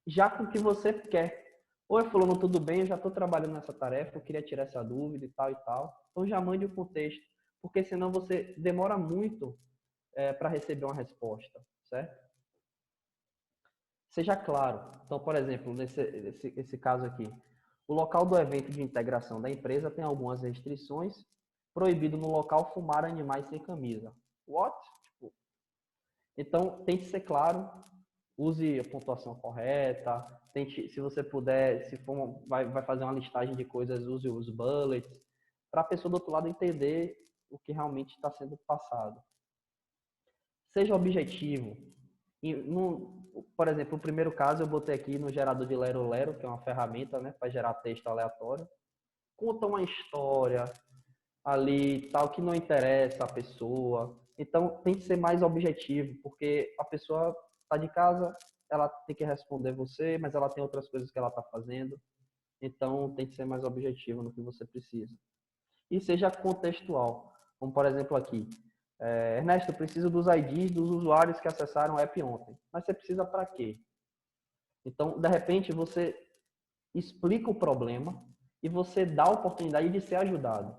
já com o que você quer. Oi, fulano, tudo bem? Eu já estou trabalhando nessa tarefa, eu queria tirar essa dúvida e tal e tal. Então já mande o contexto, porque senão você demora muito para receber uma resposta, certo? Seja claro. Então, por exemplo, nesse caso aqui, o local do evento de integração da empresa tem algumas restrições. Proibido no local fumar animais sem camisa. What? Tipo, então, tente ser claro, use a pontuação correta, tente, se você puder, se for, vai fazer uma listagem de coisas, use os bullets, para a pessoa do outro lado entender o que realmente está sendo passado. Seja objetivo. Por exemplo, o primeiro caso eu botei aqui no gerador de Lero Lero, que é uma ferramenta, né, para gerar texto aleatório. Conta uma história ali, tal, que não interessa a pessoa. Então, tem que ser mais objetivo, porque a pessoa está de casa, ela tem que responder você, mas ela tem outras coisas que ela está fazendo. Então, tem que ser mais objetivo no que você precisa. E seja contextual. Como, por exemplo, aqui. Ernesto, eu preciso dos IDs dos usuários que acessaram o app ontem. Mas você precisa para quê? Então, de repente, você explica o problema e você dá a oportunidade de ser ajudado.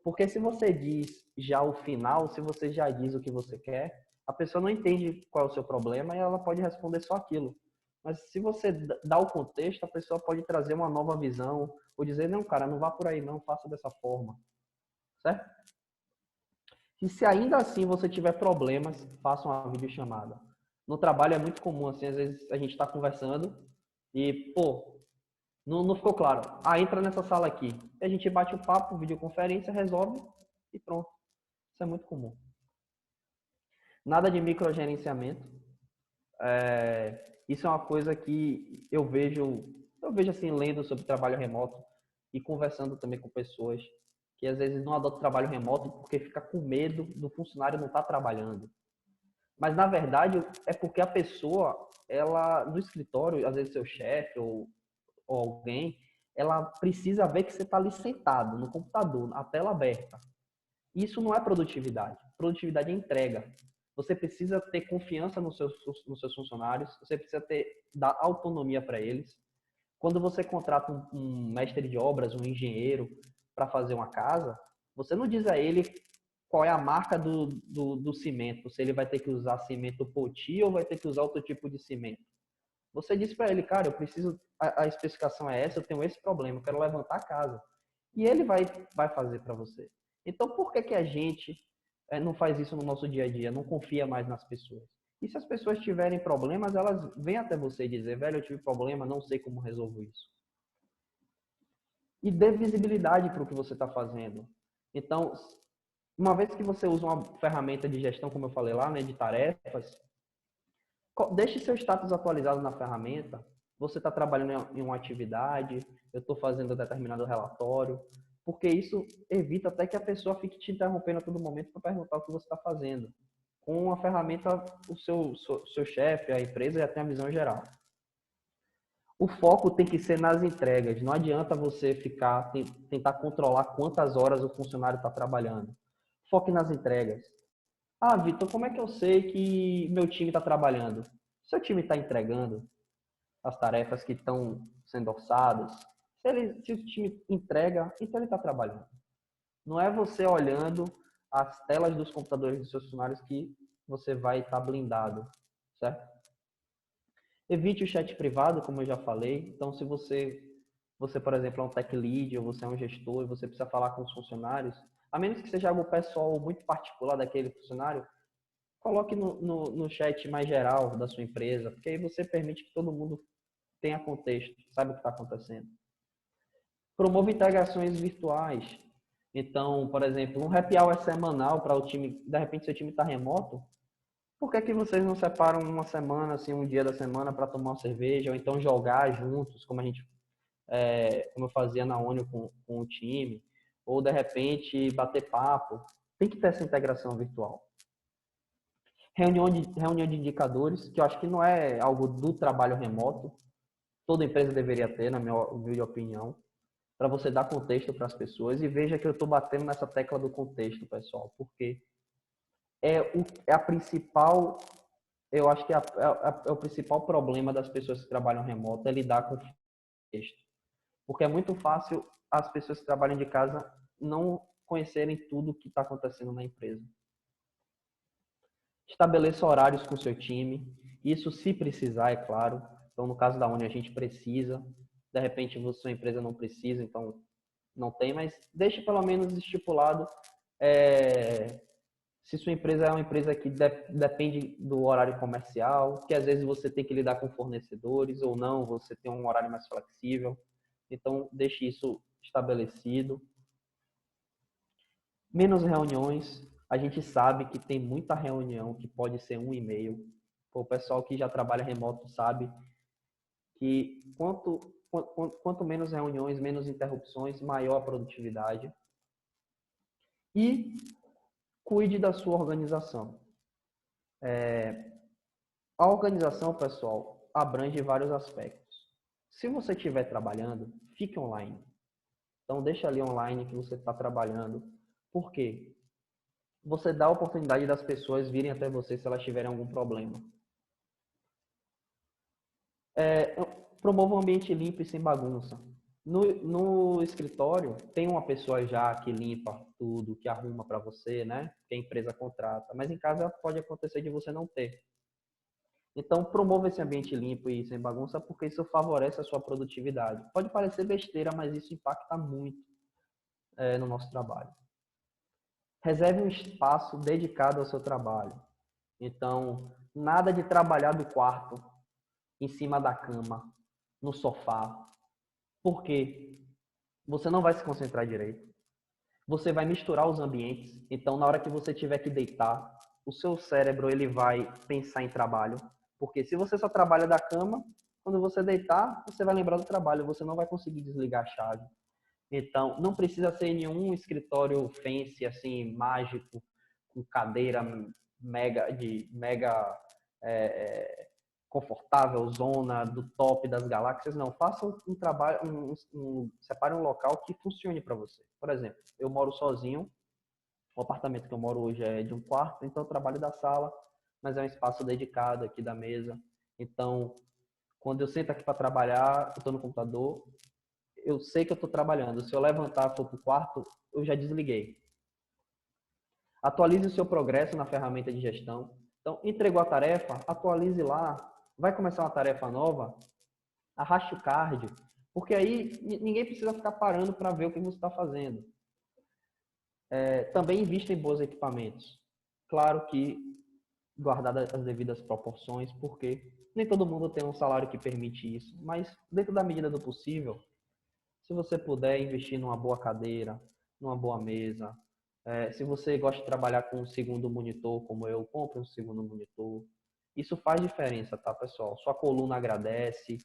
Porque se você diz já o final, se você já diz o que você quer, a pessoa não entende qual é o seu problema e ela pode responder só aquilo. Mas se você dá o contexto, a pessoa pode trazer uma nova visão ou dizer, não, cara, não vá por aí não, faça dessa forma. Certo? E se ainda assim você tiver problemas, faça uma videochamada. No trabalho é muito comum, assim, às vezes a gente está conversando e, pô, não ficou claro. Ah, entra nessa sala aqui. E a gente bate o papo, videoconferência, resolve e pronto. Isso é muito comum. Nada de microgerenciamento. Isso é uma coisa que eu vejo assim, lendo sobre trabalho remoto e conversando também com pessoas que às vezes não adotam trabalho remoto porque fica com medo do funcionário não estar trabalhando. Mas na verdade é porque a pessoa, ela no escritório, às vezes seu chefe ou alguém, ela precisa ver que você está ali sentado no computador, a tela aberta. Isso não é produtividade. Produtividade é entrega. Você precisa ter confiança nos seus funcionários, você precisa dar autonomia para eles. Quando você contrata um mestre de obras, um engenheiro para fazer uma casa, você não diz a ele qual é a marca do cimento, se ele vai ter que usar cimento poti ou vai ter que usar outro tipo de cimento. Você diz para ele, cara, eu preciso, a especificação é essa, eu tenho esse problema, eu quero levantar a casa. E ele vai fazer para você. Então, por que a gente não faz isso no nosso dia a dia, não confia mais nas pessoas? E se as pessoas tiverem problemas, elas vêm até você dizer, velho, eu tive problema, não sei como resolvo isso. E dê visibilidade para o que você está fazendo. Então, uma vez que você usa uma ferramenta de gestão, como eu falei lá, né, de tarefas, deixe seu status atualizado na ferramenta. Você está trabalhando em uma atividade, eu estou fazendo determinado relatório, porque isso evita até que a pessoa fique te interrompendo a todo momento para perguntar o que você está fazendo. Com a ferramenta, o seu chefe, a empresa já tem a visão geral. O foco tem que ser nas entregas. Não adianta você tentar controlar quantas horas o funcionário está trabalhando. Foque nas entregas. Ah, Vitor, como é que eu sei que meu time está trabalhando? Seu time está entregando as tarefas que estão sendo orçadas? Se o time entrega, então ele está trabalhando. Não é você olhando as telas dos computadores dos seus funcionários que você vai estar blindado, certo? Evite o chat privado, como eu já falei. Então, se você, por exemplo, é um tech lead ou você é um gestor e você precisa falar com os funcionários, a menos que seja algo pessoal ou muito particular daquele funcionário, coloque no chat mais geral da sua empresa, porque aí você permite que todo mundo tenha contexto, saiba o que está acontecendo. Promova integrações virtuais. Então, por exemplo, um happy hour semanal para o time, de repente seu time está remoto, por que vocês não separam uma semana, assim, um dia da semana para tomar uma cerveja, ou então jogar juntos, como como eu fazia na ONU com o time, ou de repente bater papo. Tem que ter essa integração virtual. Reunião de indicadores, que eu acho que não é algo do trabalho remoto, toda empresa deveria ter, na minha humilde opinião, para você dar contexto para as pessoas. E veja que eu estou batendo nessa tecla do contexto, pessoal, porque é a principal, eu acho que é o principal problema das pessoas que trabalham remoto, é lidar com contexto. Porque é muito fácil as pessoas que trabalham de casa não conhecerem tudo o que está acontecendo na empresa. Estabeleça horários com o seu time, isso se precisar, é claro. Então, no caso da Uni, a gente precisa. De repente, sua empresa não precisa, então não tem, mas deixe pelo menos estipulado se sua empresa é uma empresa que depende do horário comercial, que às vezes você tem que lidar com fornecedores ou não, você tem um horário mais flexível. Então, deixe isso estabelecido. Menos reuniões. A gente sabe que tem muita reunião que pode ser um e-mail. O pessoal que já trabalha remoto sabe que quanto menos reuniões, menos interrupções, maior a produtividade. E cuide da sua organização. A organização, pessoal, abrange vários aspectos. Se você estiver trabalhando, fique online. Então, deixa ali online que você está trabalhando. Por quê? Você dá a oportunidade das pessoas virem até você se elas tiverem algum problema. Promova um ambiente limpo e sem bagunça. No escritório, tem uma pessoa já que limpa tudo, que arruma para você, né? Que a empresa contrata. Mas em casa pode acontecer de você não ter. Então, promova esse ambiente limpo e sem bagunça, porque isso favorece a sua produtividade. Pode parecer besteira, mas isso impacta muito no nosso trabalho. Reserve um espaço dedicado ao seu trabalho. Então, nada de trabalhar do quarto, em cima da cama, no sofá. Por quê? Você não vai se concentrar direito. Você vai misturar os ambientes. Então, na hora que você tiver que deitar, o seu cérebro ele vai pensar em trabalho. Porque se você só trabalha da cama, quando você deitar, você vai lembrar do trabalho, você não vai conseguir desligar a chave. Então, não precisa ser nenhum escritório fancy, assim, mágico, com cadeira mega confortável, zona do top das galáxias. Não, faça um trabalho, separe um local que funcione para você. Por exemplo, eu moro sozinho, o apartamento que eu moro hoje é de um quarto, então eu trabalho da sala, mas é um espaço dedicado aqui da mesa. Então, quando eu sento aqui para trabalhar, eu estou no computador, eu sei que eu estou trabalhando. Se eu levantar e for para o quarto, eu já desliguei. Atualize o seu progresso na ferramenta de gestão. Então, entregou a tarefa, atualize lá. Vai começar uma tarefa nova, arraste o card, porque aí ninguém precisa ficar parando para ver o que você está fazendo. Também invista em bons equipamentos. Claro que guardadas as devidas proporções, porque nem todo mundo tem um salário que permite isso, mas dentro da medida do possível, se você puder investir numa boa cadeira, numa boa mesa, se você gosta de trabalhar com um segundo monitor, como eu, compre um segundo monitor. Isso faz diferença, tá, pessoal? Sua coluna agradece,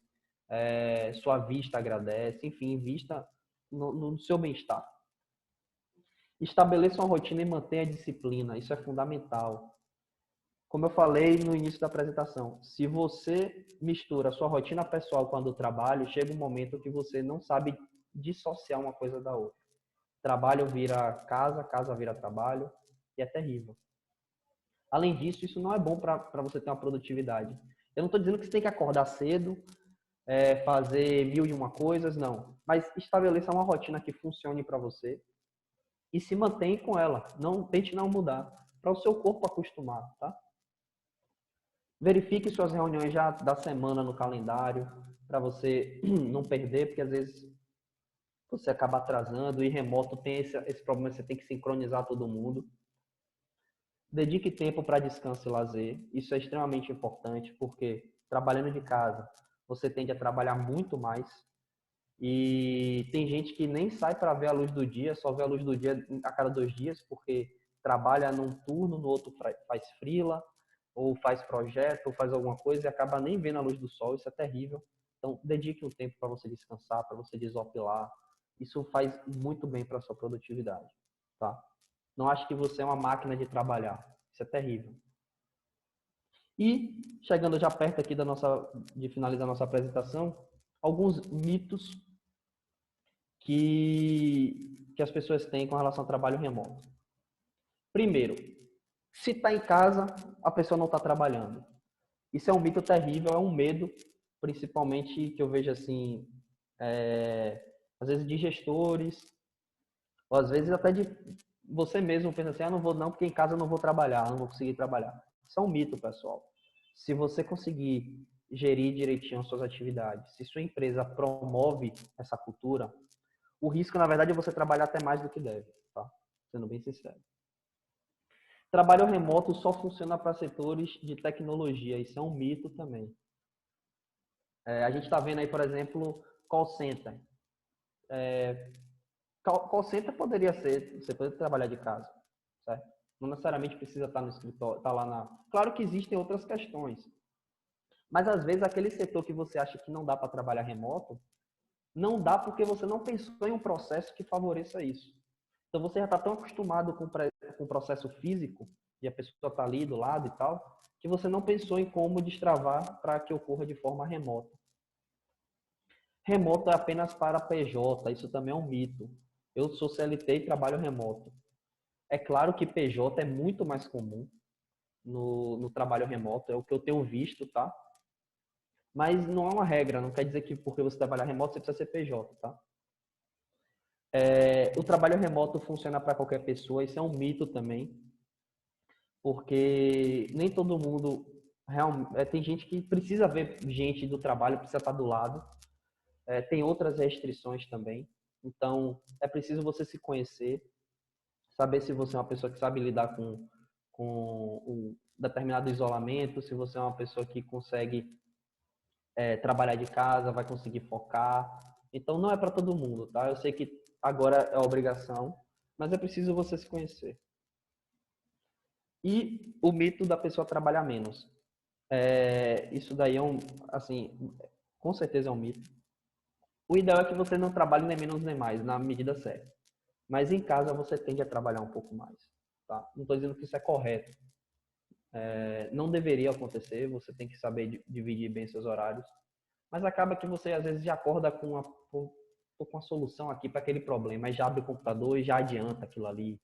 sua vista agradece, enfim, invista no seu bem-estar. Estabeleça uma rotina e mantenha a disciplina, isso é fundamental. Como eu falei no início da apresentação, se você mistura a sua rotina pessoal com a do trabalho, chega um momento que você não sabe dissociar uma coisa da outra. Trabalho vira casa, casa vira trabalho, e é terrível. Além disso, isso não é bom para você ter uma produtividade. Eu não estou dizendo que você tem que acordar cedo, fazer 1001 coisas, não. Mas estabeleça uma rotina que funcione para você e se mantém com ela. Não tente não mudar, para o seu corpo acostumar, tá? Verifique suas reuniões já da semana no calendário, para você não perder, porque às vezes você acaba atrasando e remoto tem esse problema, você tem que sincronizar todo mundo. Dedique tempo para descanso e lazer. Isso é extremamente importante, porque trabalhando de casa, você tende a trabalhar muito mais. E tem gente que nem sai para ver a luz do dia, só vê a luz do dia a cada 2 dias, porque trabalha num turno, no outro faz freela, ou faz projeto, ou faz alguma coisa e acaba nem vendo a luz do sol. Isso é terrível. Então, dedique um tempo para você descansar, para você desopilar. Isso faz muito bem para a sua produtividade, tá? Não ache que você é uma máquina de trabalhar. Isso é terrível. E, chegando já perto aqui de finalizar a nossa apresentação, alguns mitos que as pessoas têm com relação ao trabalho remoto. Primeiro, se está em casa, a pessoa não está trabalhando. Isso é um mito terrível, é um medo, principalmente que eu vejo assim, às vezes de gestores, ou às vezes até de você mesmo pensa assim, não vou não, porque em casa eu não vou trabalhar, não vou conseguir trabalhar. Isso é um mito, pessoal. Se você conseguir gerir direitinho as suas atividades, se sua empresa promove essa cultura, o risco, na verdade, é você trabalhar até mais do que deve, tá? Sendo bem sincero. Trabalho remoto só funciona para setores de tecnologia. Isso é um mito também. A gente está vendo aí, por exemplo, call center. Call center poderia ser, você pode trabalhar de casa, certo? Não necessariamente precisa estar no escritório, estar lá na... Claro que existem outras questões. Mas, às vezes, aquele setor que você acha que não dá para trabalhar remoto, não dá porque você não pensou em um processo que favoreça isso. Então, você já está tão acostumado com o processo físico, e a pessoa está ali do lado e tal, que você não pensou em como destravar para que ocorra de forma remota. Remoto é apenas para PJ, isso também é um mito. Eu sou CLT e trabalho remoto. É claro que PJ é muito mais comum no trabalho remoto, é o que eu tenho visto, tá? Mas não é uma regra, não quer dizer que porque você trabalhar remoto você precisa ser PJ, tá? O trabalho remoto funciona para qualquer pessoa, isso é um mito também, porque nem todo mundo tem gente que precisa ver gente do trabalho, precisa estar do lado, tem outras restrições também, então é preciso você se conhecer, saber se você é uma pessoa que sabe lidar com um determinado isolamento, se você é uma pessoa que consegue trabalhar de casa, vai conseguir focar. Então não é para todo mundo, tá? Eu sei que agora é obrigação, mas é preciso você se conhecer. E o mito da pessoa trabalhar menos. Isso daí é assim, com certeza é um mito. O ideal é que você não trabalhe nem menos nem mais, na medida certa. Mas em casa você tende a trabalhar um pouco mais, tá? Não estou dizendo que isso é correto. Não deveria acontecer, você tem que saber dividir bem seus horários. Mas acaba que você às vezes já acorda tô com a solução aqui para aquele problema, aí já abre o computador e já adianta aquilo ali.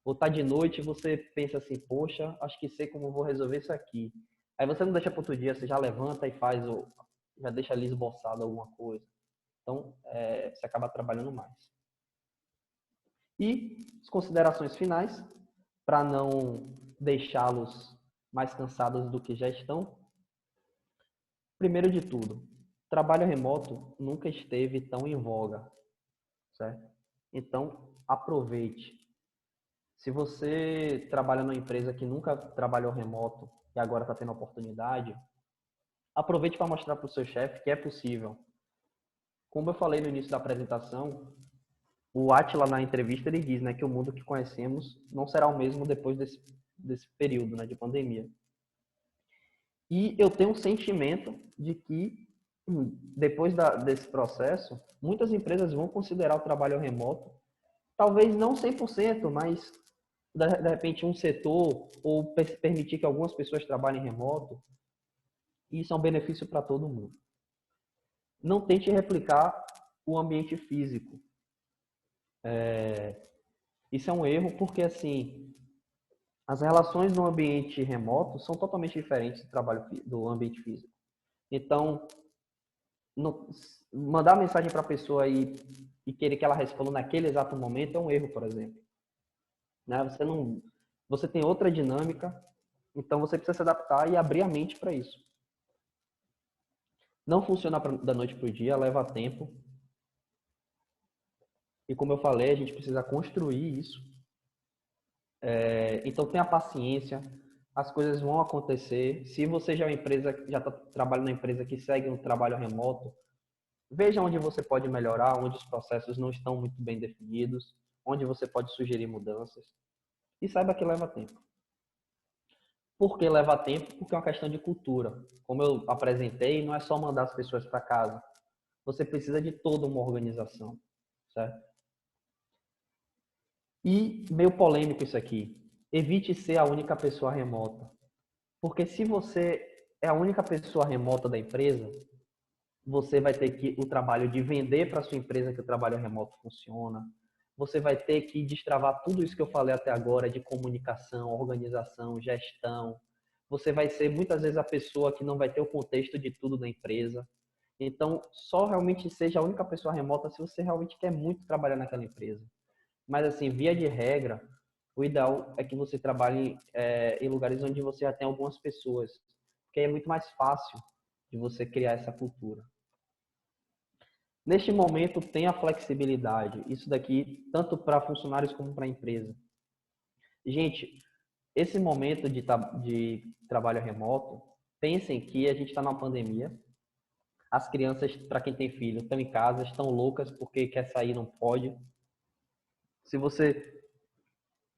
Ou tá de noite e você pensa assim, poxa, acho que sei como vou resolver isso aqui. Aí você não deixa para outro dia, você já levanta e já deixa ali esboçado alguma coisa. Então, você acaba trabalhando mais. E as considerações finais, para não deixá-los mais cansados do que já estão. Primeiro de tudo, trabalho remoto nunca esteve tão em voga, certo? Então, aproveite. Se você trabalha numa empresa que nunca trabalhou remoto e agora está tendo a oportunidade, aproveite para mostrar para o seu chefe que é possível. Como eu falei no início da apresentação, o Átila na entrevista ele diz, né, que o mundo que conhecemos não será o mesmo depois desse período, né, de pandemia. E eu tenho um sentimento de que depois desse processo, muitas empresas vão considerar o trabalho remoto, talvez não 100%, mas de repente um setor ou permitir que algumas pessoas trabalhem remoto, e isso é um benefício para todo mundo. Não tente replicar o ambiente físico. Isso é um erro porque, assim, as relações no ambiente remoto são totalmente diferentes do ambiente físico. Então, mandar mensagem para a pessoa e querer que ela responda naquele exato momento é um erro, por exemplo. Né? Você tem outra dinâmica, então você precisa se adaptar e abrir a mente para isso. Não funciona da noite para o dia, leva tempo. E como eu falei, a gente precisa construir isso. Então tenha paciência, as coisas vão acontecer. Se você já é uma empresa, já está trabalhando na empresa que segue um trabalho remoto, veja onde você pode melhorar, onde os processos não estão muito bem definidos, onde você pode sugerir mudanças. E saiba que leva tempo. Por que leva tempo? Porque é uma questão de cultura. Como eu apresentei, não é só mandar as pessoas para casa. Você precisa de toda uma organização, certo? E meio polêmico isso aqui. Evite ser a única pessoa remota. Porque se você é a única pessoa remota da empresa, você vai ter que o trabalho de vender para sua empresa que o trabalho remoto funciona. Você vai ter que destravar tudo isso que eu falei até agora de comunicação, organização, gestão. Você vai ser muitas vezes a pessoa que não vai ter o contexto de tudo da empresa. Então, só realmente seja a única pessoa remota se você realmente quer muito trabalhar naquela empresa. Mas assim, via de regra, o ideal é que você trabalhe em lugares onde você já tem algumas pessoas, porque aí é muito mais fácil de você criar essa cultura. Neste momento, tem a flexibilidade. Isso daqui, tanto para funcionários como para a empresa. Gente, esse momento de trabalho remoto, pensem que a gente está numa pandemia. As crianças, para quem tem filho, estão em casa, estão loucas porque quer sair, não pode. Se você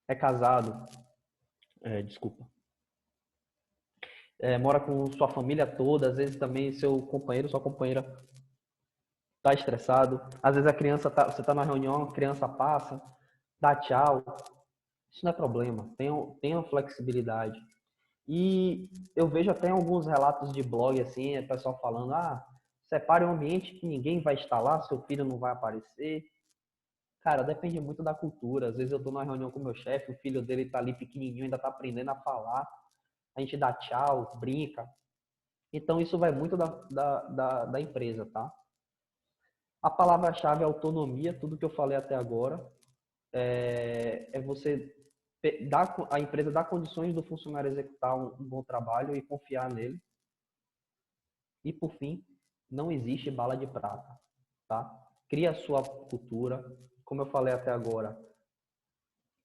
é casado, desculpa, mora com sua família toda, às vezes também seu companheiro, sua companheira tá estressado. Às vezes você tá na reunião, a criança passa, dá tchau. Isso não é problema. Tenha flexibilidade. E eu vejo até alguns relatos de blog assim, o pessoal falando: separe um ambiente que ninguém vai estar lá, seu filho não vai aparecer. Cara, depende muito da cultura. Às vezes eu tô numa reunião com meu chefe, o filho dele tá ali pequenininho, ainda tá aprendendo a falar. A gente dá tchau, brinca. Então isso vai muito da empresa, tá? A palavra-chave é autonomia, tudo que eu falei até agora. Você dar a empresa dar condições do funcionário executar um bom trabalho e confiar nele. E por fim, não existe bala de prata, tá? Cria a sua cultura, como eu falei até agora.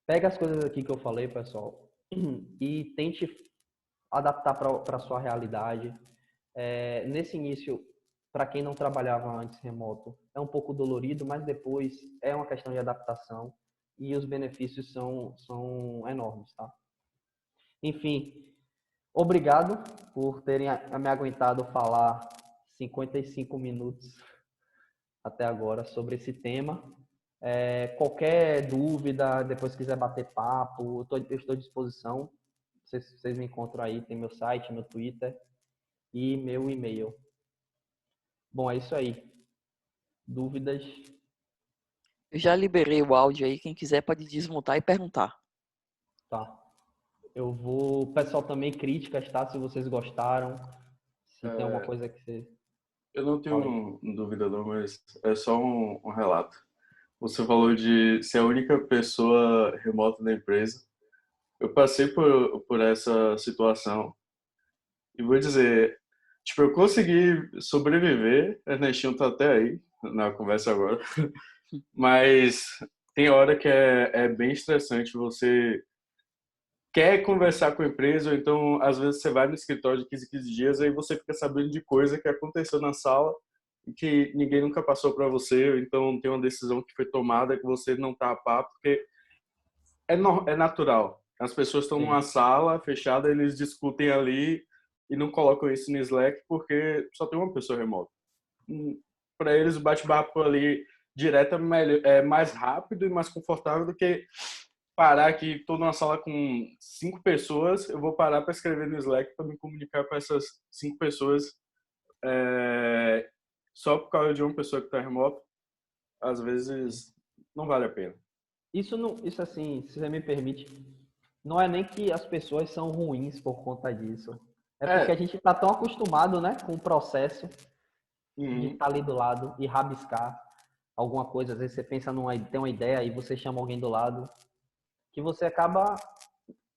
Pega as coisas aqui que eu falei, pessoal, e tente adaptar para a sua realidade. Nesse início, para quem não trabalhava antes remoto, é um pouco dolorido, mas depois é uma questão de adaptação e os benefícios são enormes, tá? Enfim, Obrigado por terem me aguentado falar 55 minutos até agora sobre esse tema. Qualquer dúvida, depois quiser bater papo, eu estou à disposição. Vocês me encontram aí, tem meu site, meu Twitter e meu e-mail. Bom, é isso aí. Dúvidas? Eu já liberei o áudio aí, quem quiser pode desmutar e perguntar. Tá. Eu vou... Pessoal, também críticas, tá? Se vocês gostaram, se tem alguma coisa que você... Eu não Fala aí. tenho dúvida não, mas é só um relato. Você falou de ser a única pessoa remota da empresa. Eu passei por essa situação e vou dizer, tipo, eu consegui sobreviver, Ernestinho tá até aí na conversa agora, mas tem hora que é bem estressante. Você quer conversar com a empresa, ou então às vezes você vai no escritório de 15 em 15 dias, aí você fica sabendo de coisa que aconteceu na sala e que ninguém nunca passou para você, ou então tem uma decisão que foi tomada que você não tá a par, porque é natural. As pessoas estão Sim. numa sala fechada, eles discutem ali e não colocam isso no Slack porque só tem uma pessoa remota. Para eles o bate-papo ali direto é mais rápido e mais confortável do que parar aqui, estou numa sala com 5 pessoas, eu vou parar para escrever no Slack para me comunicar com essas 5 pessoas só por causa de uma pessoa que está remota. Às vezes não vale a pena. Isso, não, isso assim, se você me permite, não é nem que as pessoas são ruins por conta disso. É porque a gente está tão acostumado, né, com o processo de estar ali do lado e rabiscar alguma coisa. Às vezes você pensa tem uma ideia e você chama alguém do lado, que você acaba,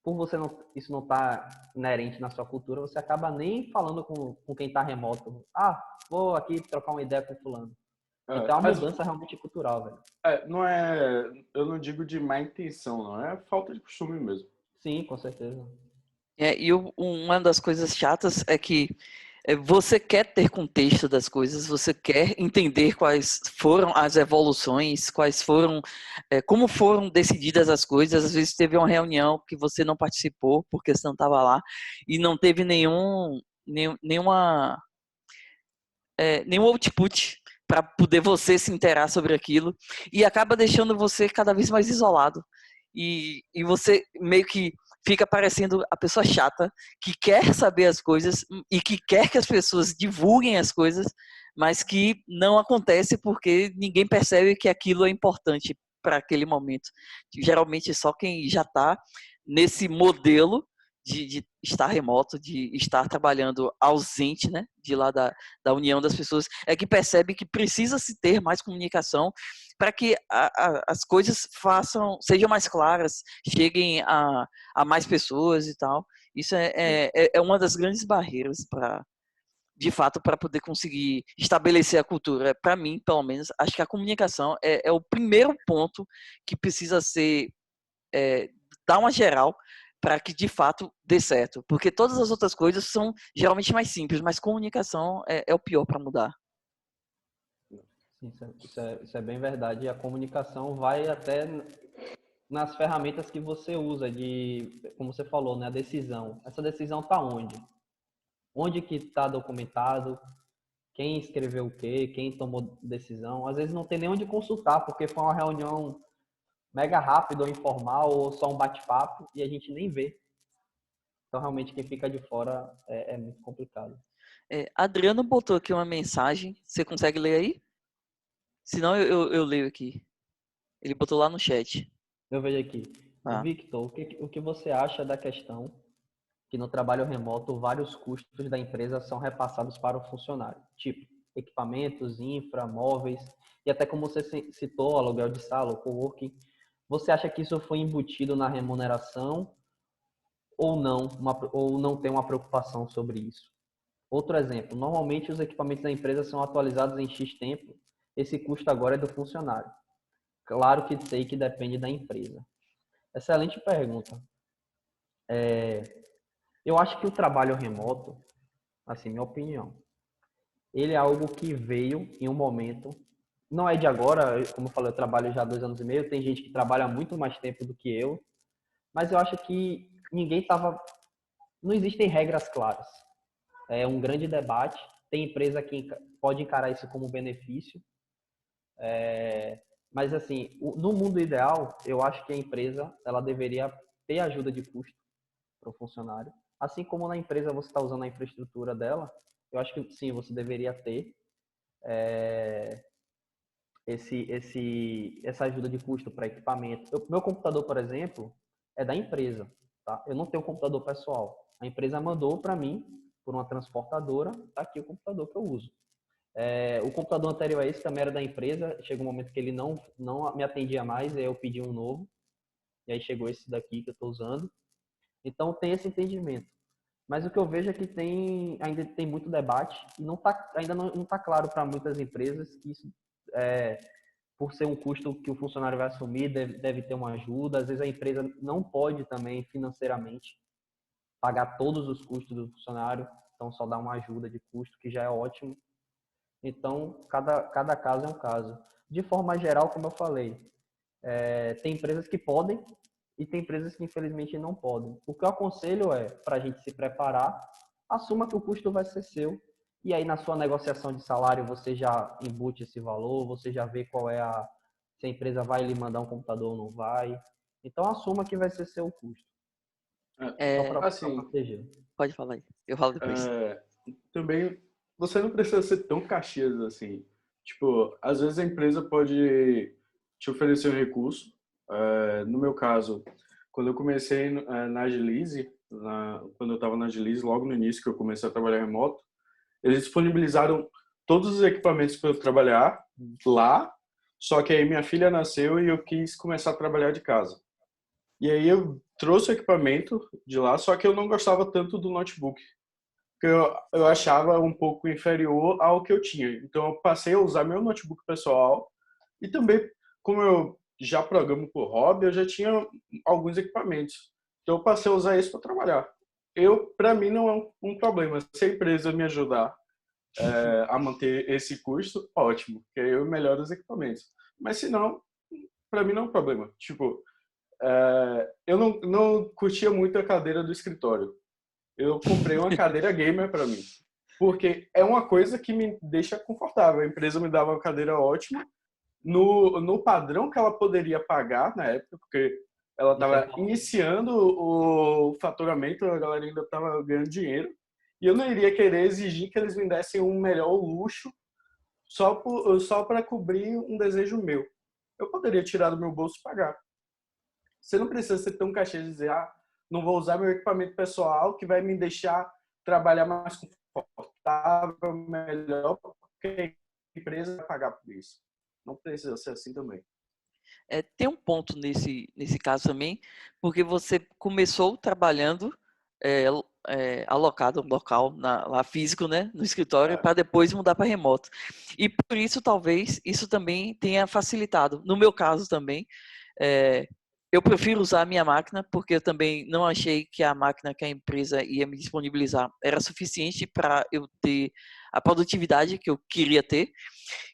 por você não, isso não tá inerente na sua cultura, você acaba nem falando com quem está remoto. Ah, vou aqui trocar uma ideia com fulano. Então é uma mudança realmente cultural, velho. Não é, eu não digo de má intenção, não, é falta de costume mesmo. Sim, com certeza. Uma das coisas chatas é que você quer ter contexto das coisas, você quer entender quais foram as evoluções, como foram decididas as coisas. Às vezes teve uma reunião que você não participou porque você não estava lá e não teve nenhum output para poder você se inteirar sobre aquilo e acaba deixando você cada vez mais isolado e você meio que fica parecendo a pessoa chata que quer saber as coisas e que quer que as pessoas divulguem as coisas, mas que não acontece porque ninguém percebe que aquilo é importante para aquele momento. Geralmente só quem já está nesse modelo de estar remoto, de estar trabalhando ausente, né, de lá da união das pessoas, é que percebe que precisa se ter mais comunicação para que as coisas sejam mais claras, cheguem a mais pessoas e tal. Isso é uma das grandes barreiras de fato, para poder conseguir estabelecer a cultura. Para mim, pelo menos, acho que a comunicação é o primeiro ponto que precisa ser dar uma geral para que de fato dê certo, porque todas as outras coisas são geralmente mais simples, mas comunicação é o pior para mudar. Isso é bem verdade. E a comunicação vai até nas ferramentas que você usa como você falou, né, a decisão. Essa decisão está onde? Onde que está documentado? Quem escreveu o quê? Quem tomou decisão? Às vezes não tem nem onde consultar, porque foi uma reunião mega rápida ou informal ou só um bate-papo e a gente nem vê. Então, realmente, quem fica de fora é muito complicado. Adriano botou aqui uma mensagem. Você consegue ler aí? Senão eu leio aqui. Ele botou lá no chat. Eu vejo aqui. Victor, o que você acha da questão que no trabalho remoto vários custos da empresa são repassados para o funcionário? Tipo, equipamentos, infra, móveis e até como você citou, aluguel de sala, coworking. Você acha que isso foi embutido na remuneração ou não tem uma preocupação sobre isso? Outro exemplo, normalmente os equipamentos da empresa são atualizados em X tempo, esse custo agora é do funcionário. Claro que sei que depende da empresa. Excelente pergunta. Eu acho que o trabalho remoto, assim, minha opinião, ele é algo que veio em um momento, não é de agora, como eu falei, eu trabalho já há 2 anos e meio, tem gente que trabalha muito mais tempo do que eu, mas eu acho que ninguém estava não existem regras claras. É um grande debate. Tem empresa que pode encarar isso como benefício. Mas, assim, no mundo ideal, eu acho que a empresa ela deveria ter ajuda de custo para o funcionário. Assim como na empresa você está usando a infraestrutura dela, eu acho que sim, você deveria ter essa ajuda de custo para equipamento. Meu computador, por exemplo, é da empresa. Tá? Eu não tenho computador pessoal. A empresa mandou para mim, por uma transportadora, tá aqui o computador que eu uso. O computador anterior a esse também era da empresa. Chegou um momento que ele não me atendia mais, aí eu pedi um novo. E aí chegou esse daqui que eu estou usando. Então tem esse entendimento. Mas o que eu vejo é que ainda tem muito debate e ainda não está claro para muitas empresas que isso, por ser um custo que o funcionário vai assumir, deve ter uma ajuda. Às vezes a empresa não pode também financeiramente pagar todos os custos do funcionário, então só dá uma ajuda de custo, que já é ótimo. Então, cada caso é um caso. De forma geral, como eu falei, tem empresas que podem e tem empresas que infelizmente não podem. O que eu aconselho para a gente se preparar, assuma que o custo vai ser seu e aí na sua negociação de salário você já embute esse valor, você já vê se a empresa vai lhe mandar um computador ou não vai. Então assuma que vai ser seu o custo. Só para Assim, proteger. Pode falar aí. Eu falo depois. também você não precisa ser tão Caxias assim. Tipo, às vezes a empresa pode te oferecer um recurso. No meu caso, quando eu comecei na Agilize, quando eu estava na Agilize, logo no início que eu comecei a trabalhar remoto, eles disponibilizaram todos os equipamentos para eu trabalhar lá, só que aí minha filha nasceu e eu quis começar a trabalhar de casa. E aí eu trouxe o equipamento de lá, só que eu não gostava tanto do notebook, porque eu achava um pouco inferior ao que eu tinha. Então eu passei a usar meu notebook pessoal e também, como eu já programo por hobby, eu já tinha alguns equipamentos. Então eu passei a usar isso para trabalhar. Para mim não é um problema. Se a empresa me ajudar a manter esse custo, ótimo, porque aí eu melhoro os equipamentos. Mas se não, para mim não é um problema. Tipo, eu não curtia muito a cadeira do escritório. Eu comprei uma cadeira gamer para mim, porque é uma coisa que me deixa confortável. A empresa me dava uma cadeira ótima, no padrão que ela poderia pagar na época, porque ela estava iniciando o faturamento, a galera ainda estava ganhando dinheiro, e eu não iria querer exigir que eles me dessem um melhor luxo só para cobrir um desejo meu. Eu poderia tirar do meu bolso e pagar. Você não precisa ser tão cachê de dizer, não vou usar meu equipamento pessoal que vai me deixar trabalhar mais confortável, melhor, porque a empresa vai pagar por isso. Não precisa ser assim também. Tem um ponto nesse caso também, porque você começou trabalhando alocado um local lá físico, né, no escritório, para depois mudar para remoto. E por isso, talvez, isso também tenha facilitado. No meu caso também, eu prefiro usar a minha máquina, porque eu também não achei que a máquina que a empresa ia me disponibilizar era suficiente para eu ter a produtividade que eu queria ter.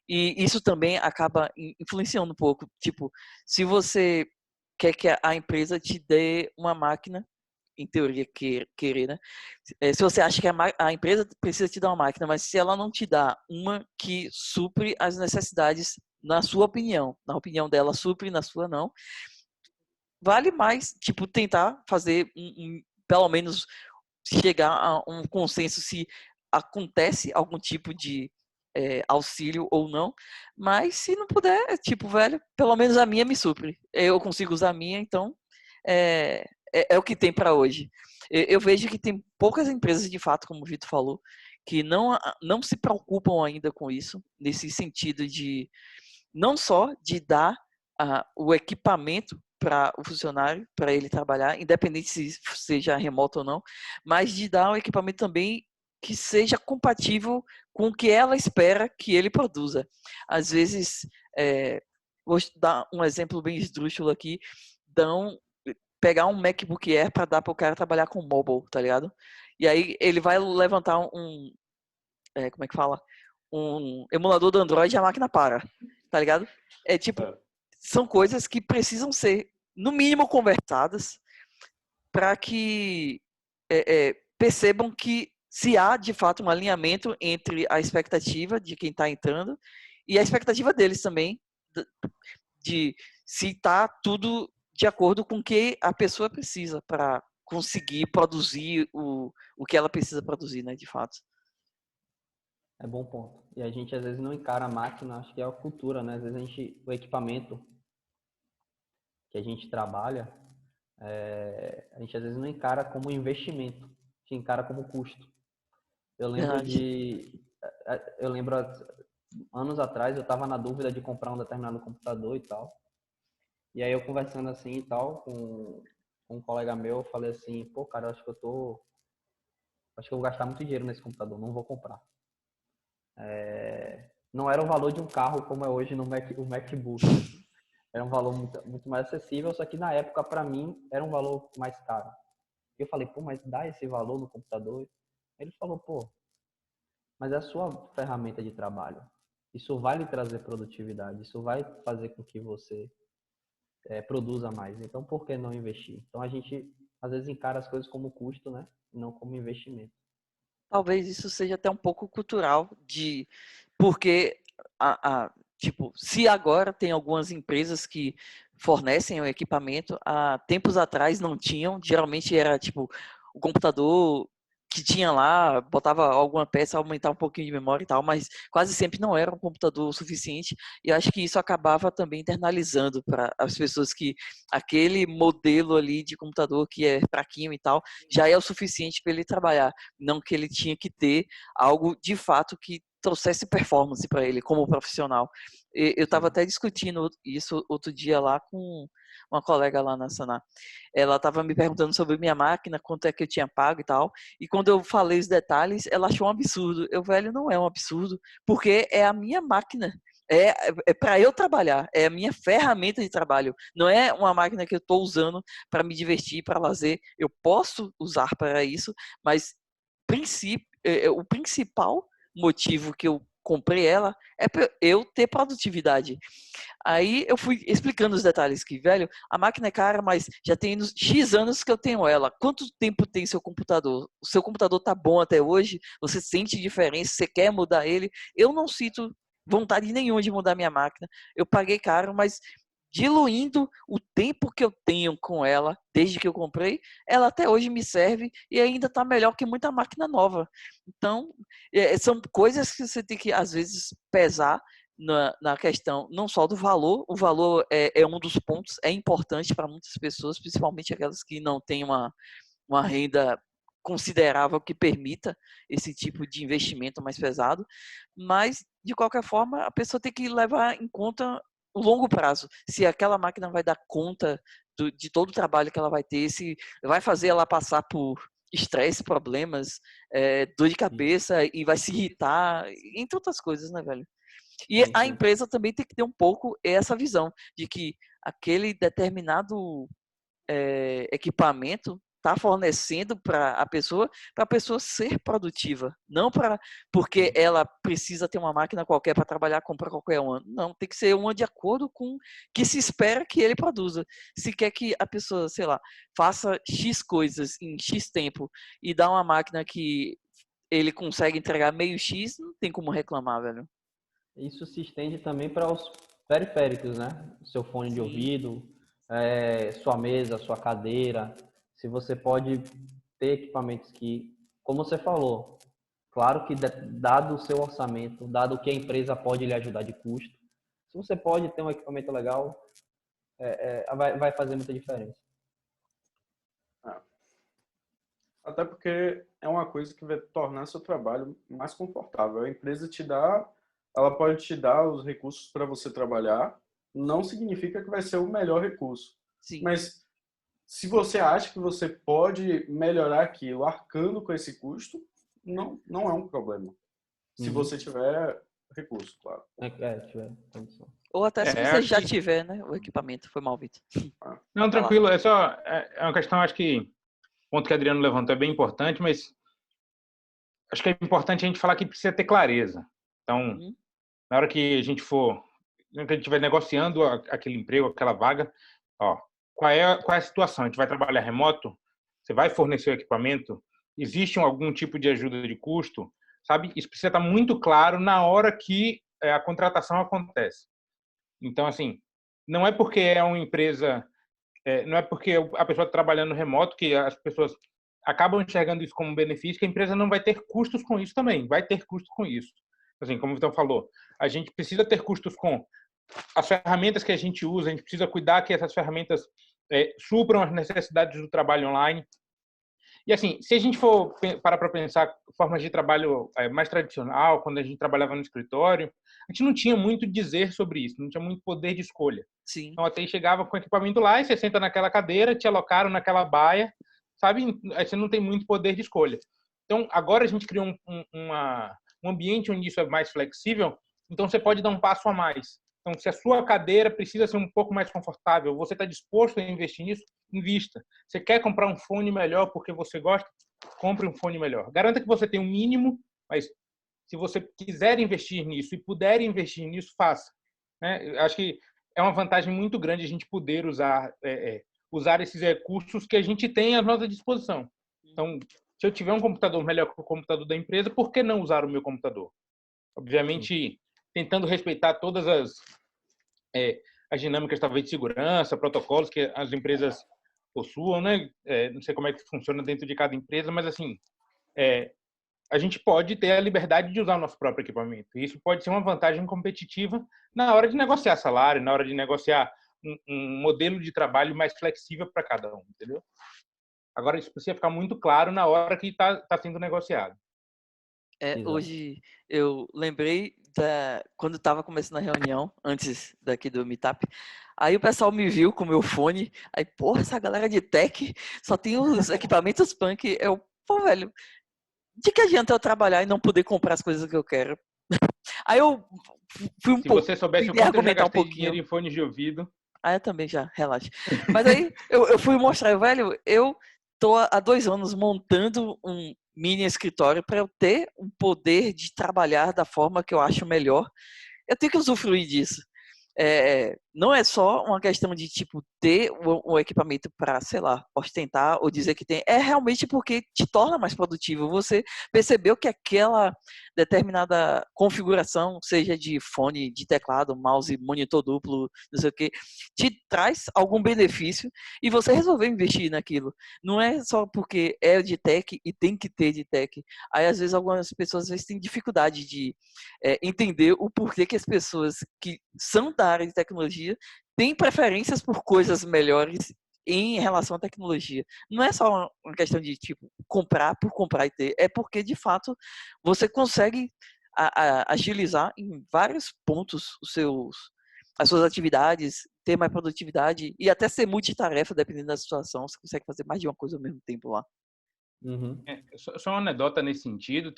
E isso também acaba influenciando um pouco. Tipo, se você quer que a empresa te dê uma máquina, em teoria querer, né? Se você acha que a empresa precisa te dar uma máquina, mas se ela não te dá uma que supre as necessidades, na sua opinião, na opinião dela supre, na sua não, vale mais, tipo, tentar fazer pelo menos chegar a um consenso se acontece algum tipo de auxílio ou não, mas se não puder, tipo, velho, pelo menos a minha me supre. Eu consigo usar a minha, então é o que tem para hoje. Eu vejo que tem poucas empresas, de fato, como o Vitor falou, que não se preocupam ainda com isso, nesse sentido de não só de dar o equipamento para o funcionário, para ele trabalhar, independente se seja remoto ou não, mas de dar um equipamento também que seja compatível com o que ela espera que ele produza. Às vezes, vou dar um exemplo bem esdrúxulo aqui, pegar um MacBook Air para dar para o cara trabalhar com mobile, tá ligado? E aí ele vai levantar como é que fala? Um emulador do Android e a máquina para, tá ligado? São coisas que precisam ser, no mínimo, conversadas para que percebam que se há, de fato, um alinhamento entre a expectativa de quem está entrando e a expectativa deles também, de se está tudo de acordo com o que a pessoa precisa para conseguir produzir o que ela precisa produzir, né, de fato. É bom ponto. E a gente às vezes não encara a máquina, acho que é a cultura, né? Às vezes o equipamento que a gente trabalha, a gente às vezes não encara como investimento, a gente encara como custo. Eu lembro Verdade. anos atrás eu estava na dúvida de comprar um determinado computador e tal. E aí eu conversando assim e tal com um colega meu, eu falei assim, pô, cara, eu acho que eu vou gastar muito dinheiro nesse computador, não vou comprar. Não era o valor de um carro como é hoje no MacBook. Era um valor muito mais acessível, só que na época, para mim, era um valor mais caro. E eu falei, pô, mas dá esse valor no computador? Ele falou, pô, mas é a sua ferramenta de trabalho. Isso vai lhe trazer produtividade, isso vai fazer com que você produza mais. Então, por que não investir? Então, a gente, às vezes, encara as coisas como custo, né? E não como investimento. Talvez isso seja até um pouco cultural, porque, tipo, se agora tem algumas empresas que fornecem o equipamento, há tempos atrás não tinham, geralmente era, tipo, o computador que tinha lá, botava alguma peça, aumentava um pouquinho de memória e tal, mas quase sempre não era um computador o suficiente, e eu acho que isso acabava também internalizando para as pessoas que aquele modelo ali de computador que é fraquinho e tal, já é o suficiente para ele trabalhar, não que ele tinha que ter algo de fato que trouxesse performance para ele como profissional. Eu estava até discutindo isso outro dia lá com uma colega lá na Saná. Ela estava me perguntando sobre minha máquina, quanto é que eu tinha pago e tal. E quando eu falei os detalhes, ela achou um absurdo. Velho, não é um absurdo, porque é a minha máquina. É para eu trabalhar, é a minha ferramenta de trabalho. Não é uma máquina que eu estou usando para me divertir, para lazer. Eu posso usar para isso, mas o principal motivo que eu comprei ela é para eu ter produtividade. Aí eu fui explicando os detalhes que, velho, a máquina é cara, mas já tem X anos que eu tenho ela. Quanto tempo tem seu computador? O seu computador tá bom até hoje? Você sente diferença? Você quer mudar ele? Eu não sinto vontade nenhuma de mudar minha máquina. Eu paguei caro, mas diluindo o tempo que eu tenho com ela, desde que eu comprei, ela até hoje me serve e ainda está melhor que muita máquina nova. Então, são coisas que você tem que, às vezes, pesar na questão não só do valor, o valor é um dos pontos, é importante para muitas pessoas, principalmente aquelas que não têm uma renda considerável que permita esse tipo de investimento mais pesado, mas, de qualquer forma, a pessoa tem que levar em conta o longo prazo, se aquela máquina vai dar conta de todo o trabalho que ela vai ter, se vai fazer ela passar por estresse, problemas, dor de cabeça e vai se irritar, entre outras coisas, né, velho? E a empresa também tem que ter um pouco essa visão de que aquele determinado equipamento está fornecendo para a pessoa ser produtiva, não porque ela precisa ter uma máquina qualquer para trabalhar, comprar qualquer uma. Não, tem que ser uma de acordo com o que se espera que ele produza. Se quer que a pessoa, sei lá, faça X coisas em X tempo e dá uma máquina que ele consegue entregar meio X, não tem como reclamar, velho. Isso se estende também para os periféricos, né? Seu fone de ouvido, sua mesa, sua cadeira. Se você pode ter equipamentos que, como você falou, claro que dado o seu orçamento, dado o que a empresa pode lhe ajudar de custo, se você pode ter um equipamento legal, vai fazer muita diferença. Até porque é uma coisa que vai tornar seu trabalho mais confortável. A empresa ela pode te dar os recursos para você trabalhar, não significa que vai ser o melhor recurso. Sim. Mas se você acha que você pode melhorar aquilo arcando com esse custo, não é um problema. Se você tiver recurso, claro. Tiver condição. Ou até se você já tiver, né, o equipamento. Foi mal, Vitor. Não, tranquilo. É uma questão, acho que o ponto que o Adriano levantou é bem importante, mas acho que é importante a gente falar que precisa ter clareza. Então, na hora que a gente estiver negociando aquele emprego, aquela vaga, ó, qual é a situação? A gente vai trabalhar remoto? você vai fornecer o equipamento, existe algum tipo de ajuda de custo, sabe? Isso precisa estar muito claro na hora que a contratação acontece. Então, assim, não é porque é uma empresa, não é porque a pessoa está trabalhando remoto que as pessoas acabam enxergando isso como um benefício, que a empresa não vai ter custos com isso também, vai ter custos com isso. Assim, como o Vitão falou, a gente precisa ter custos com as ferramentas que a gente usa, a gente precisa cuidar que essas ferramentas supram as necessidades do trabalho online. E assim, se a gente for parar para pensar formas de trabalho mais tradicional, quando a gente trabalhava no escritório, a gente não tinha muito dizer sobre isso, não tinha muito poder de escolha. Sim. Então, até chegava com o equipamento lá e você senta naquela cadeira, te alocaram naquela baia, sabe? Aí você não tem muito poder de escolha. Então, agora a gente criou um ambiente onde isso é mais flexível, então você pode dar um passo a mais. Então, se a sua cadeira precisa ser um pouco mais confortável, você está disposto a investir nisso, invista. Você quer comprar um fone melhor porque você gosta? Compre um fone melhor. Garanta que você tem um mínimo, mas se você quiser investir nisso e puder investir nisso, faça. Né? Acho que é uma vantagem muito grande a gente poder usar esses recursos que a gente tem à nossa disposição. Então, se eu tiver um computador melhor que o computador da empresa, por que não usar o meu computador? Obviamente, tentando respeitar todas as dinâmicas, talvez, de segurança, protocolos que as empresas possuam, né? Não sei como é que funciona dentro de cada empresa, mas, assim, a gente pode ter a liberdade de usar o nosso próprio equipamento. E isso pode ser uma vantagem competitiva na hora de negociar salário, na hora de negociar um modelo de trabalho mais flexível para cada um, entendeu? Agora, isso precisa ficar muito claro na hora que está sendo negociado. Hoje eu lembrei quando estava começando a reunião, antes daqui do Meetup, aí o pessoal me viu com o meu fone, aí, porra, essa galera de tech só tem os equipamentos punk. Pô, velho, de que adianta eu trabalhar e não poder comprar as coisas que eu quero? Aí eu fui um pouco... Se você soubesse o quanto eu já gastei dinheiro em fones de ouvido... Ah, eu também já, relaxa. Mas aí eu fui mostrar, velho, eu tô há 2 anos montando um mini escritório para eu ter um poder de trabalhar da forma que eu acho melhor. Eu tenho que usufruir disso. Não é só uma questão de, tipo, ter o equipamento para, sei lá, ostentar ou dizer que tem. É realmente porque te torna mais produtivo. Você percebeu que aquela determinada configuração, seja de fone, de teclado, mouse, monitor duplo, não sei o quê, te traz algum benefício e você resolveu investir naquilo. Não é só porque é de tech e tem que ter de tech. Aí, às vezes, algumas pessoas às vezes, têm dificuldade de entender o porquê que as pessoas que são da área de tecnologia têm preferências por coisas melhores em relação à tecnologia. Não é só uma questão de, tipo, comprar por comprar e ter, é porque, de fato, você consegue agilizar em vários pontos as suas atividades, ter mais produtividade e até ser multitarefa, dependendo da situação, você consegue fazer mais de uma coisa ao mesmo tempo lá. Uhum. Só uma anedota nesse sentido,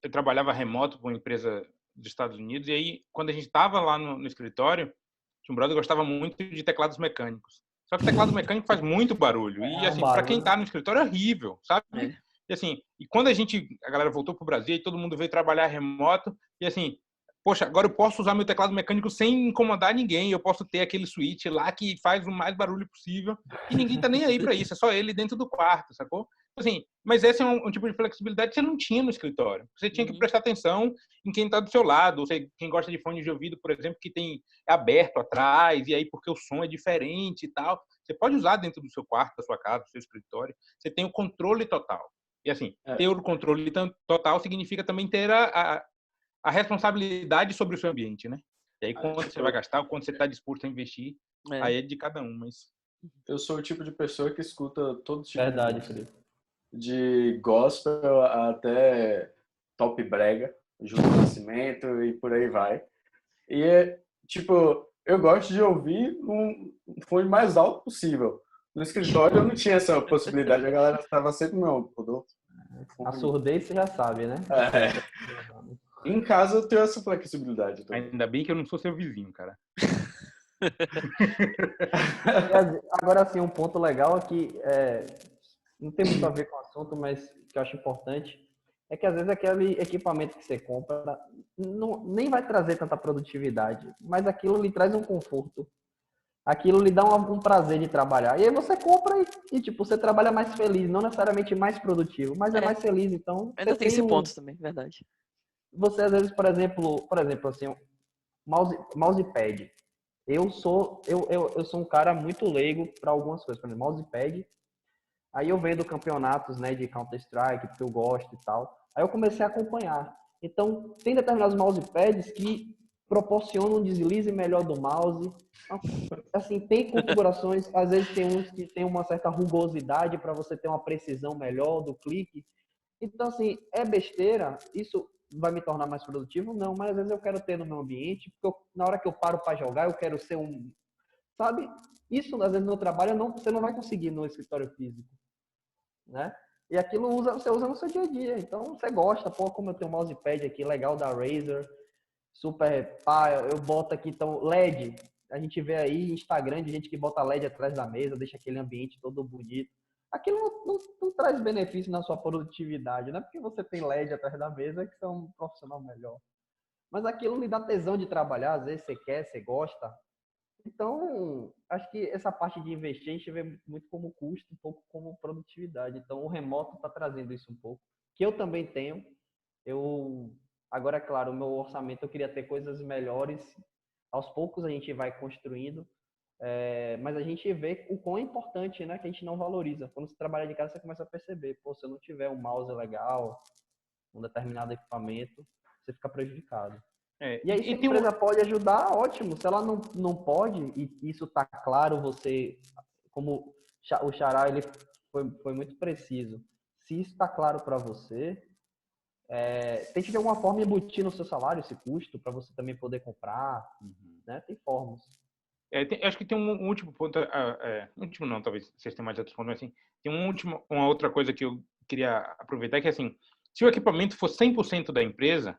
eu trabalhava remoto para uma empresa dos Estados Unidos, e aí, quando a gente estava lá no escritório, tinha um brother que gostava muito de teclados mecânicos. Só que teclado mecânico faz muito barulho. E, assim, para quem está no escritório é horrível, sabe? E, assim, quando a galera voltou para o Brasil, e todo mundo veio trabalhar remoto, e, assim, poxa, agora eu posso usar meu teclado mecânico sem incomodar ninguém, eu posso ter aquele switch lá que faz o mais barulho possível, e ninguém tá nem aí para isso, é só ele dentro do quarto, sacou? Assim, mas esse é um tipo de flexibilidade que você não tinha no escritório. Você tinha que prestar atenção em quem está do seu lado. Quem gosta de fone de ouvido, por exemplo, que é aberto atrás, e aí porque o som é diferente e tal. Você pode usar dentro do seu quarto, da sua casa, do seu escritório. Você tem o controle total. E assim, ter o controle total significa também ter a responsabilidade sobre o seu ambiente, né? E aí, quanto você vai gastar, o quanto você está disposto a investir, aí é de cada um. Mas eu sou o tipo de pessoa que escuta todo tipo Verdade, de música. Felipe. De gospel até top brega, Júlio Nascimento e por aí vai. E, tipo, eu gosto de ouvir um fone mais alto possível. No escritório eu não tinha essa possibilidade, a galera estava sempre no meu Rodolfo. A surdez você já sabe, né? Em casa eu tenho essa flexibilidade também. Ainda bem que eu não sou seu vizinho, cara. Agora, assim, um ponto legal aqui, não tem muito a ver com o assunto, mas que eu acho importante, é que às vezes aquele equipamento que você compra nem vai trazer tanta produtividade, mas aquilo lhe traz um conforto. Aquilo lhe dá um prazer de trabalhar. E aí você compra e e tipo, você trabalha mais feliz, não necessariamente mais produtivo, mas é mais feliz, então... Ainda tem esse ponto também, verdade. Você, às vezes, por exemplo assim, mousepad. Eu sou um cara muito leigo para algumas coisas. Por exemplo, mousepad. Aí eu vendo campeonatos, né, de Counter-Strike, porque eu gosto e tal. Aí eu comecei a acompanhar. Então, tem determinados mousepads que proporcionam um deslize melhor do mouse. Assim, tem configurações, às vezes tem uns que tem uma certa rugosidade para você ter uma precisão melhor do clique. Então, assim, é besteira, isso vai me tornar mais produtivo? Não, mas às vezes eu quero ter no meu ambiente, porque na hora que eu paro para jogar, eu quero ser um... Sabe? Isso, às vezes, no trabalho, você não vai conseguir no escritório físico, né? E aquilo você usa no seu dia a dia. Então, você gosta, pô, como eu tenho um mousepad aqui, legal da Razer, super, pá, eu boto aqui, então, LED. A gente vê aí Instagram de gente que bota LED atrás da mesa, deixa aquele ambiente todo bonito. Aquilo não traz benefício na sua produtividade, não é porque você tem LED atrás da mesa que você é um profissional melhor. Mas aquilo lhe dá tesão de trabalhar, às vezes você quer, você gosta. Então, acho que essa parte de investir a gente vê muito como custo, um pouco como produtividade. Então, o remoto está trazendo isso um pouco. Que eu também tenho. Agora, é claro, o meu orçamento eu queria ter coisas melhores. Aos poucos a gente vai construindo. Mas a gente vê o quão é importante, né, que a gente não valoriza. Quando você trabalha de casa, você começa a perceber. Pô, se eu não tiver um mouse legal, um determinado equipamento, você fica prejudicado. E aí, se a empresa pode ajudar, ótimo. Se ela não pode, e isso está claro, você, como o Xará, ele foi muito preciso. Se isso está claro para você, tente de alguma forma embutir no seu salário esse custo para você também poder comprar, né? Tem formas. Acho que tem um último ponto, último não, talvez vocês tenham mais outros pontos, mas assim, tem uma outra coisa que eu queria aproveitar, que é assim, se o equipamento for 100% da empresa,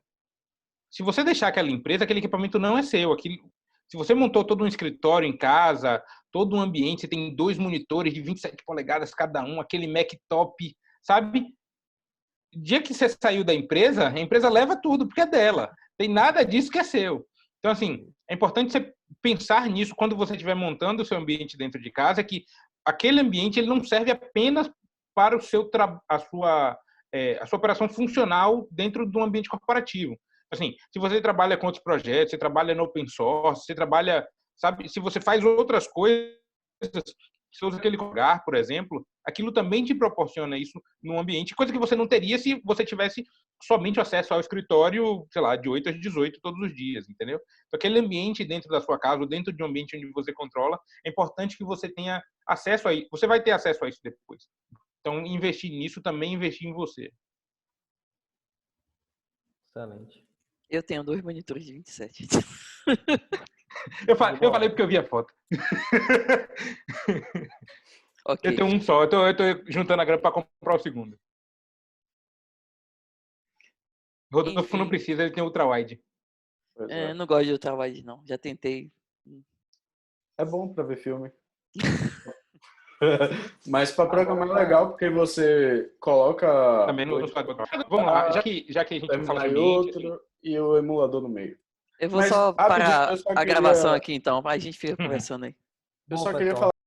se você deixar aquela empresa, aquele equipamento não é seu. Se você montou todo um escritório em casa, todo um ambiente, você tem 2 monitores de 27 polegadas cada um, aquele Mac top, sabe? O dia que você saiu da empresa, a empresa leva tudo, porque é dela. Tem nada disso que é seu. Então, assim, é importante você pensar nisso quando você estiver montando o seu ambiente dentro de casa, que aquele ambiente ele não serve apenas para a sua operação funcional dentro de um ambiente corporativo. Assim, se você trabalha com outros projetos, você trabalha no open source, você trabalha, sabe, se você faz outras coisas, se usa aquele lugar, por exemplo, aquilo também te proporciona isso num ambiente, coisa que você não teria se você tivesse somente acesso ao escritório, sei lá, de 8 às 18 todos os dias, entendeu? Então, aquele ambiente dentro da sua casa, ou dentro de um ambiente onde você controla, é importante que você tenha acesso a isso. Você vai ter acesso a isso depois. Então, investir nisso também é investir em você. Excelente. Eu tenho 2 monitores de 27. Eu falei porque eu vi a foto. Okay. Eu tenho um só. Eu tô juntando a grana para comprar o segundo. Rodolfo Enfim. não precisa, ele tem ultra-wide. Não gosto de ultra-wide, não. Já tentei. É bom para ver filme. Mas para programar é legal, porque você coloca... Também não vamos lá, já que a gente fala de ambiente... outro e o emulador no meio. Eu vou só parar a gravação queria... aqui, então. A gente fica conversando aí. Eu só queria falar